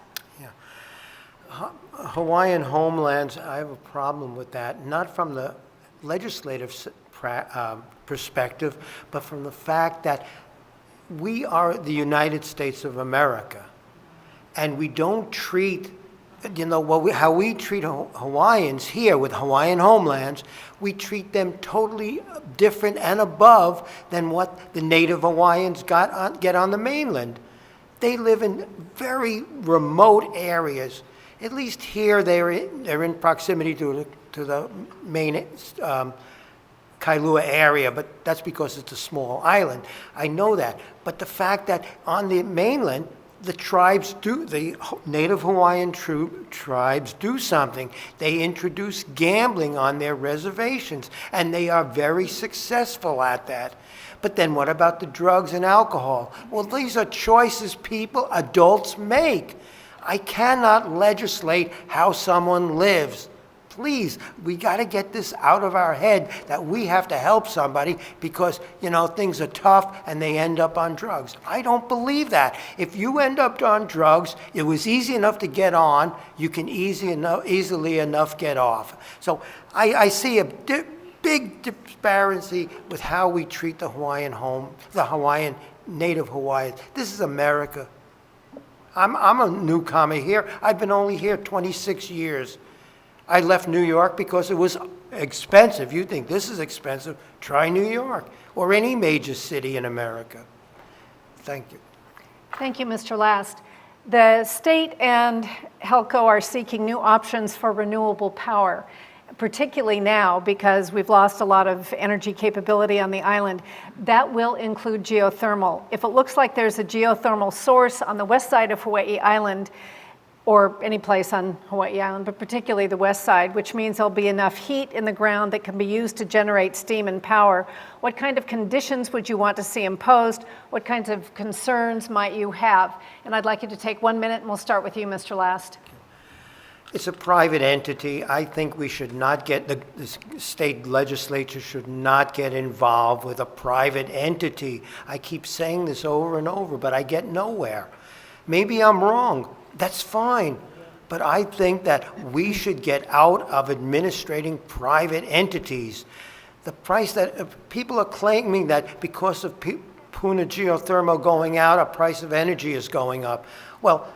C: Hawaiian homelands, I have a problem with that, not from the legislative perspective, but from the fact that we are the United States of America, and we don't treat, you know, how we treat Hawaiians here with Hawaiian homelands, we treat them totally different and above than what the Native Hawaiians get on the mainland. They live in very remote areas. At least here, they're in proximity to the main Kailua area, but that's because it's a small island. I know that. But the fact that on the mainland, the Native Hawaiian tribes do something. They introduce gambling on their reservations, and they are very successful at that. But then what about the drugs and alcohol? Well, these are choices adults make. I cannot legislate how someone lives. Please, we got to get this out of our head that we have to help somebody because, you know, things are tough and they end up on drugs. I don't believe that. If you end up on drugs, it was easy enough to get on, you can easily enough get off. So I see a big disparity with how we treat the Hawaiian, Native Hawaiians. This is America. I'm a newcomer here. I've been only here 26 years. I left New York because it was expensive. You think this is expensive? Try New York or any major city in America. Thank you.
B: Thank you, Mr. Last. The state and HELCO are seeking new options for renewable power, particularly now because we've lost a lot of energy capability on the island. That will include geothermal. If it looks like there's a geothermal source on the west side of Hawaii Island, or any place on Hawaii Island, but particularly the west side, which means there'll be enough heat in the ground that can be used to generate steam and power. What kind of conditions would you want to see imposed? What kinds of concerns might you have? And I'd like you to take 1 minute, and we'll start with you, Mr. Last.
C: It's a private entity. I think we should not the state legislature should not get involved with a private entity. I keep saying this over and over, but I get nowhere. Maybe I'm wrong. That's fine. But I think that we should get out of administrating private entities. The price that people are claiming that because of Puna geothermal going out, our price of energy is going up. Well,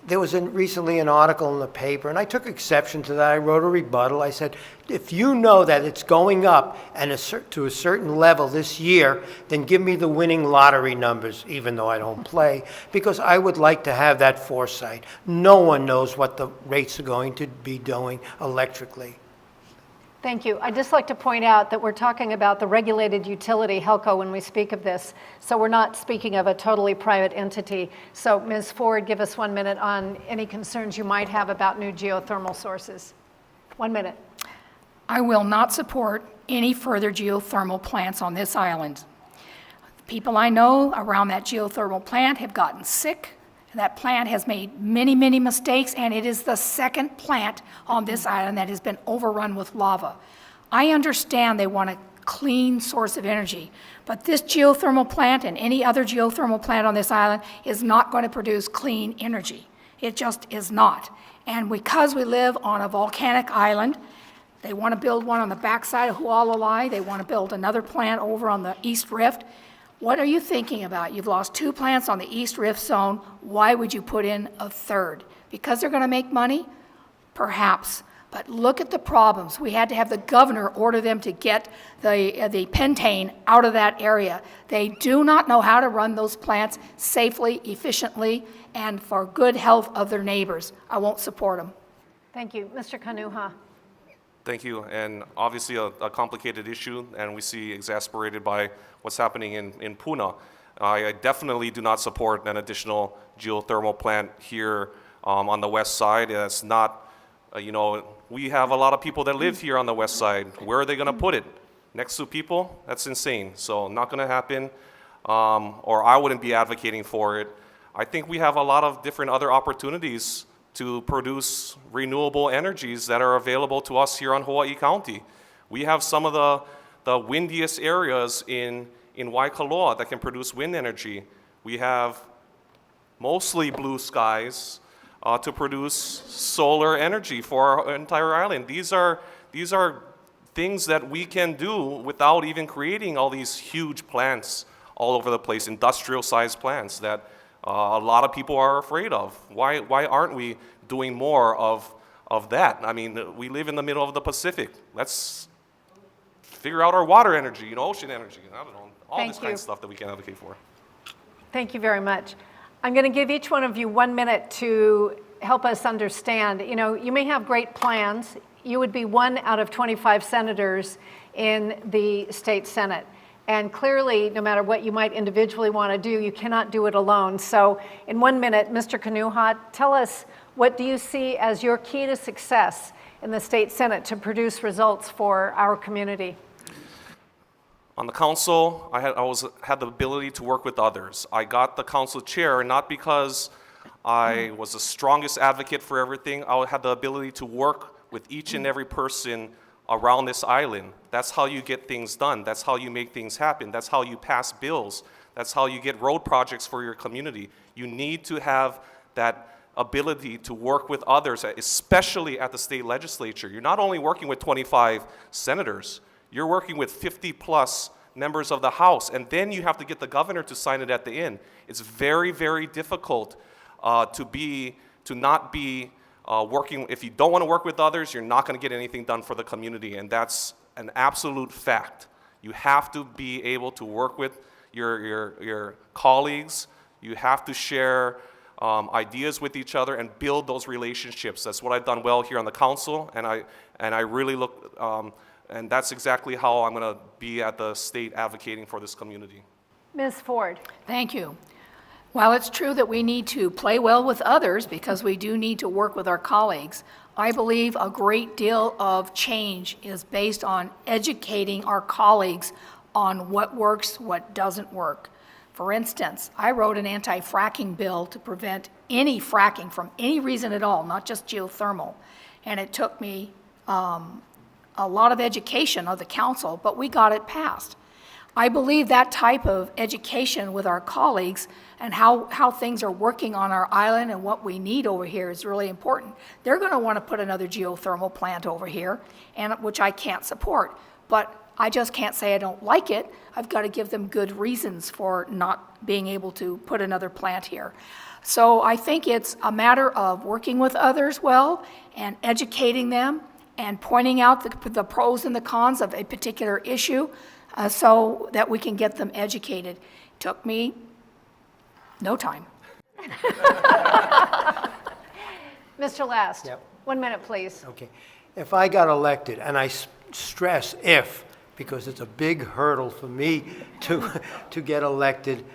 C: there was recently an article in the paper, and I took exception to that. I wrote a rebuttal. I said, if you know that it's going up and to a certain level this year, then give me the winning lottery numbers, even though I don't play, because I would like to have that foresight. No one knows what the rates are going to be doing electrically.
B: Thank you. I'd just like to point out that we're talking about the regulated utility, HELCO, when we speak of this. So we're not speaking of a totally private entity. So Ms. Ford, give us 1 minute on any concerns you might have about new geothermal sources. 1 minute.
E: I will not support any further geothermal plants on this island. The people I know around that geothermal plant have gotten sick. That plant has made many, many mistakes, and it is the second plant on this island that has been overrun with lava. I understand they want to clean source of energy. But this geothermal plant and any other geothermal plant on this island is not going to produce clean energy. It just is not. And because we live on a volcanic island, they want to build one on the backside of Hualalai. They want to build another plant over on the East Rift. What are you thinking about? You've lost 2 plants on the East Rift zone. Why would you put in a third? Because they're going to make money? Perhaps. But look at the problems. We had to have the governor order them to get the pentane out of that area. They do not know how to run those plants safely, efficiently, and for good health of their neighbors. I won't support them.
B: Thank you. Mr. Kanuha.
D: Thank you. And obviously a complicated issue, and we see exasperated by what's happening in Puna. I definitely do not support an additional geothermal plant here on the west side. It's not, we have a lot of people that live here on the west side. Where are they going to put it? Next to people? That's insane. So not going to happen, or I wouldn't be advocating for it. I think we have a lot of different other opportunities to produce renewable energies that are available to us here on Hawaii County. We have some of the windiest areas in Waikoloa that can produce wind energy. We have mostly blue skies to produce solar energy for our entire island. These are things that we can do without even creating all these huge plants all over the place, industrial-sized plants that a lot of people are afraid of. Why aren't we doing more of that? I mean, we live in the middle of the Pacific. Let's figure out our water energy, ocean energy. I don't know, all this kind of stuff that we can advocate for.
B: Thank you very much. I'm going to give each one of you 1 minute to help us understand. You may have great plans. You would be 1 out of 25 senators in the state Senate. And clearly, no matter what you might individually want to do, you cannot do it alone. So in 1 minute, Mr. Kanuha, tell us, what do you see as your key to success in the state Senate to produce results for our community?
D: On the council, I had the ability to work with others. I got the council chair not because I was the strongest advocate for everything. I had the ability to work with each and every person around this island. That's how you get things done. That's how you make things happen. That's how you pass bills. That's how you get road projects for your community. You need to have that ability to work with others, especially at the state legislature. You're not only working with 25 senators, you're working with 50 plus members of the House, and then you have to get the governor to sign it at the end. It's very, very difficult to not be working. If you don't want to work with others, you're not going to get anything done for the community, and that's an absolute fact. You have to be able to work with your colleagues. You have to share ideas with each other and build those relationships. That's what I've done well here on the council, and I really look, and that's exactly how I'm going to be at the state advocating for this community.
B: Ms. Ford.
E: Thank you. While it's true that we need to play well with others because we do need to work with our colleagues, I believe a great deal of change is based on educating our colleagues on what works, what doesn't work. For instance, I wrote an anti-fracking bill to prevent any fracking from any reason at all, not just geothermal. And it took me a lot of education of the council, but we got it passed. I believe that type of education with our colleagues and how things are working on our island and what we need over here is really important. They're going to want to put another geothermal plant over here, which I can't support. But I just can't say I don't like it. I've got to give them good reasons for not being able to put another plant here. So I think it's a matter of working with others well and educating them and pointing out the pros and the cons of a particular issue so that we can get them educated. Took me no time.
B: Mr. Last.
C: Yep.
B: 1 minute, please.
C: Okay. If I got elected, and I stress if, because it's a big hurdle for me to get elected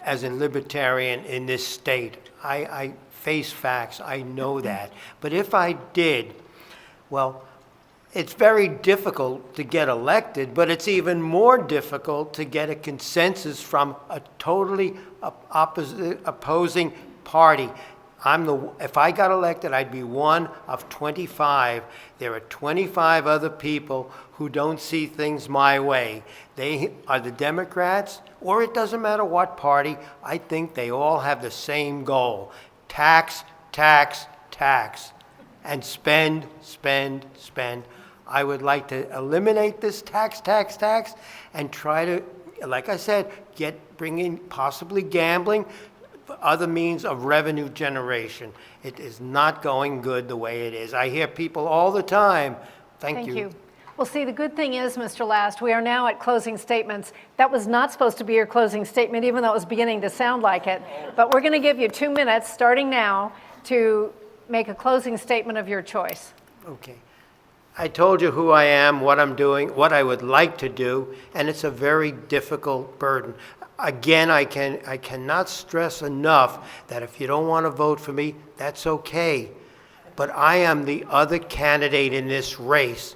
C: as a libertarian in this state. I face facts, I know that. But if I did, well, it's very difficult to get elected, but it's even more difficult to get a consensus from a totally opposing party. If I got elected, I'd be one of 25. There are 25 other people who don't see things my way. They are the Democrats, or it doesn't matter what party. I think they all have the same goal: tax, tax, tax, and spend, spend, spend. I would like to eliminate this tax, tax, tax, and try to, like I said, bring in possibly gambling, other means of revenue generation. It is not going good the way it is. I hear people all the time. Thank you.
B: Well, see, the good thing is, Mr. Last, we are now at closing statements. That was not supposed to be your closing statement, even though it was beginning to sound like it. But we're going to give you 2 minutes, starting now, to make a closing statement of your choice.
C: Okay. I told you who I am, what I'm doing, what I would like to do, and it's a very difficult burden. Again, I cannot stress enough that if you don't want to vote for me, that's okay. But I am the other candidate in this race.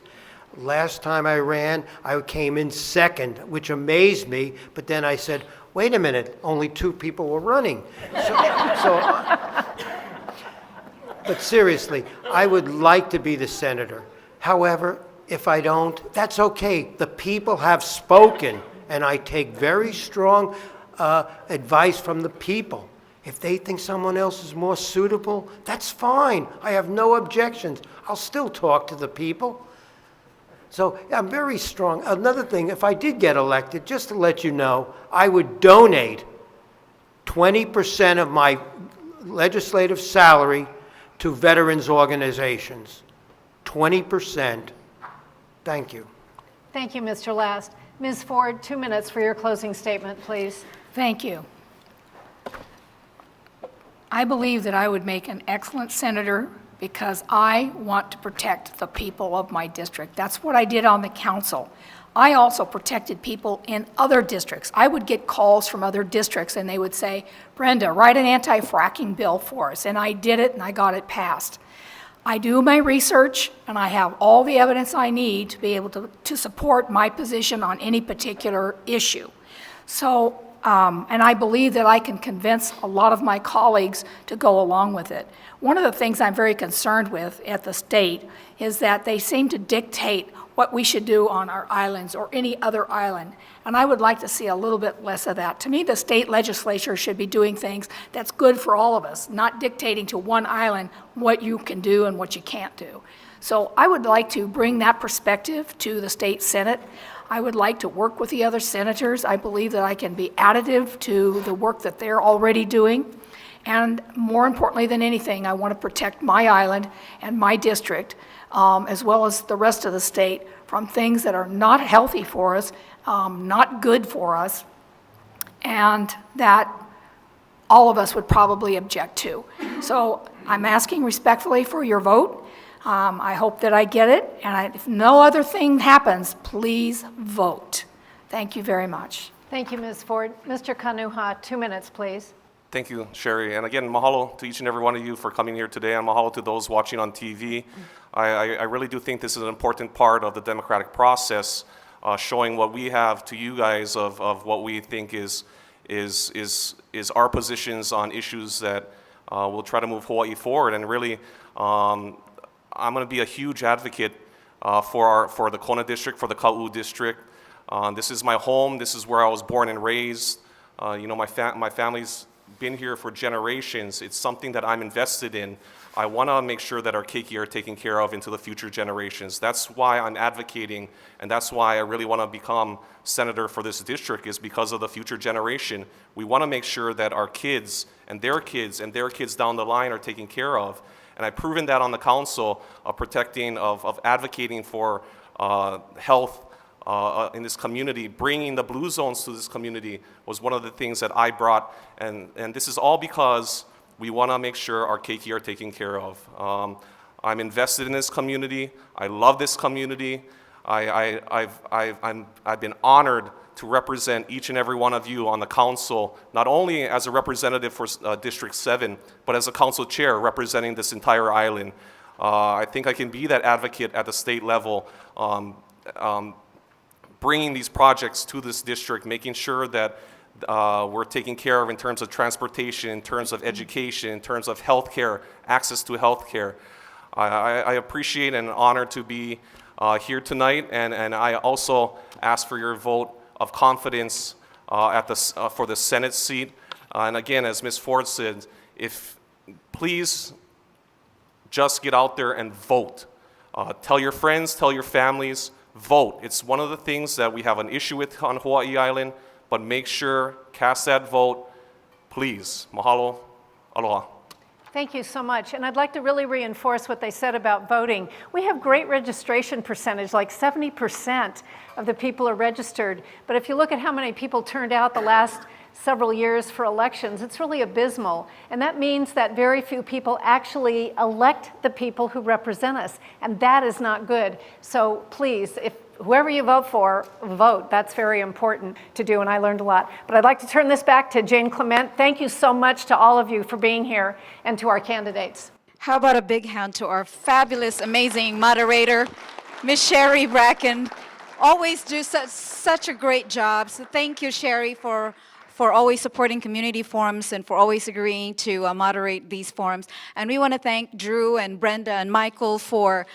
C: Last time I ran, I came in second, which amazed me, but then I said, wait a minute, only 2 people were running. But seriously, I would like to be the senator. However, if I don't, that's okay. The people have spoken, and I take very strong advice from the people. If they think someone else is more suitable, that's fine. I have no objections. I'll still talk to the people. So I'm very strong. Another thing, if I did get elected, just to let you know, I would donate 20% of my legislative salary to veterans organizations. 20%. Thank you.
B: Thank you, Mr. Last. Ms. Ford, 2 minutes for your closing statement, please.
E: Thank you. I believe that I would make an excellent senator because I want to protect the people of my district. That's what I did on the council. I also protected people in other districts. I would get calls from other districts and they would say, Brenda, write an anti-fracking bill for us. And I did it and I got it passed. I do my research and I have all the evidence I need to be able to support my position on any particular issue. So, and I believe that I can convince a lot of my colleagues to go along with it. One of the things I'm very concerned with at the state is that they seem to dictate what we should do on our islands or any other island. And I would like to see a little bit less of that. To me, the state legislature should be doing things that's good for all of us, not dictating to one island what you can do and what you can't do. So I would like to bring that perspective to the state Senate. I would like to work with the other senators. I believe that I can be additive to the work that they're already doing. And more importantly than anything, I want to protect my island and my district, as well as the rest of the state, from things that are not healthy for us, not good for us, and that all of us would probably object to. So I'm asking respectfully for your vote. I hope that I get it, and if no other thing happens, please vote. Thank you very much.
B: Thank you, Ms. Ford. Mr. Kanuha, 2 minutes, please.
D: Thank you, Sherry. And again, mahalo to each and every one of you for coming here today, and mahalo to those watching on TV. I really do think this is an important part of the democratic process, showing what we have to you guys of what we think is our positions on issues that will try to move Hawaii forward. And really, I'm going to be a huge advocate for the Kona district, for the Ka'u district. This is my home. This is where I was born and raised. My family's been here for generations. It's something that I'm invested in. I want to make sure that our keiki are taken care of into the future generations. That's why I'm advocating, and that's why I really want to become senator for this district, is because of the future generation. We want to make sure that our kids and their kids and their kids down the line are taken care of. And I've proven that on the council of protecting, of advocating for health in this community. Bringing the blue zones to this community was one of the things that I brought, and this is all because we want to make sure our keiki are taken care of. I'm invested in this community. I love this community. I've been honored to represent each and every one of you on the council, not only as a representative for District 7, but as a council chair representing this entire island. I think I can be that advocate at the state level, bringing these projects to this district, making sure that we're taken care of in terms of transportation, in terms of education, in terms of healthcare, access to healthcare. I appreciate and honor to be here tonight, and I also ask for your vote of confidence for the Senate seat. And again, as Ms. Ford said, please just get out there and vote. Tell your friends, tell your families, vote. It's one of the things that we have an issue with on Hawaii Island, but make sure, cast that vote, please. Mahalo, aloha.
B: Thank you so much. And I'd like to really reinforce what they said about voting. We have great registration percentage, like 70% of the people are registered. But if you look at how many people turned out the last several years for elections, it's really abysmal. And that means that very few people actually elect the people who represent us. And that is not good. So please, if whoever you vote for, vote. That's very important to do, and I learned a lot. But I'd like to turn this back to Jane Clement. Thank you so much to all of you for being here and to our candidates.
A: How about a big hand to our fabulous, amazing moderator, Miss Sherry Bracken. Always do such a great job. So thank you, Sherry, for always supporting community forums and for always agreeing to moderate these forums. And we want to thank Drew and Brenda and Michael for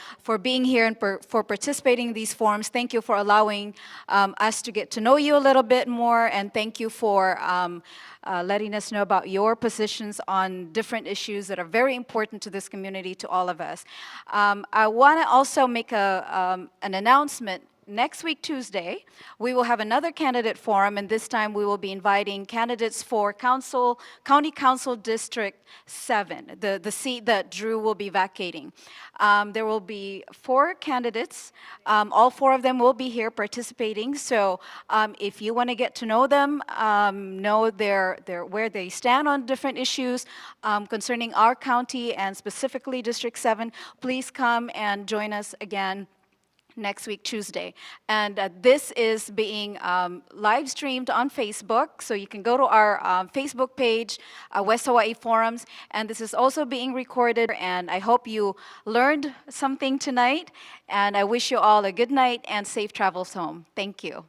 A: being here and for participating in these forums. Thank you for allowing us to get to know you a little bit more, and thank you for letting us know about your positions on different issues that are very important to this community, to all of us. I want to also make an announcement. Next week, Tuesday, we will have another candidate forum, and this time we will be inviting candidates for County Council District 7, the seat that Drew will be vacating. There will be 4 candidates. All 4 of them will be here participating. So if you want to get to know them, know where they stand on different issues concerning our county and specifically District 7, please come and join us again next week, Tuesday. And this is being live streamed on Facebook, so you can go to our Facebook page, West Hawaii Forums, and this is also being recorded, and I hope you learned something tonight, and I wish you all a good night and safe travels home. Thank you.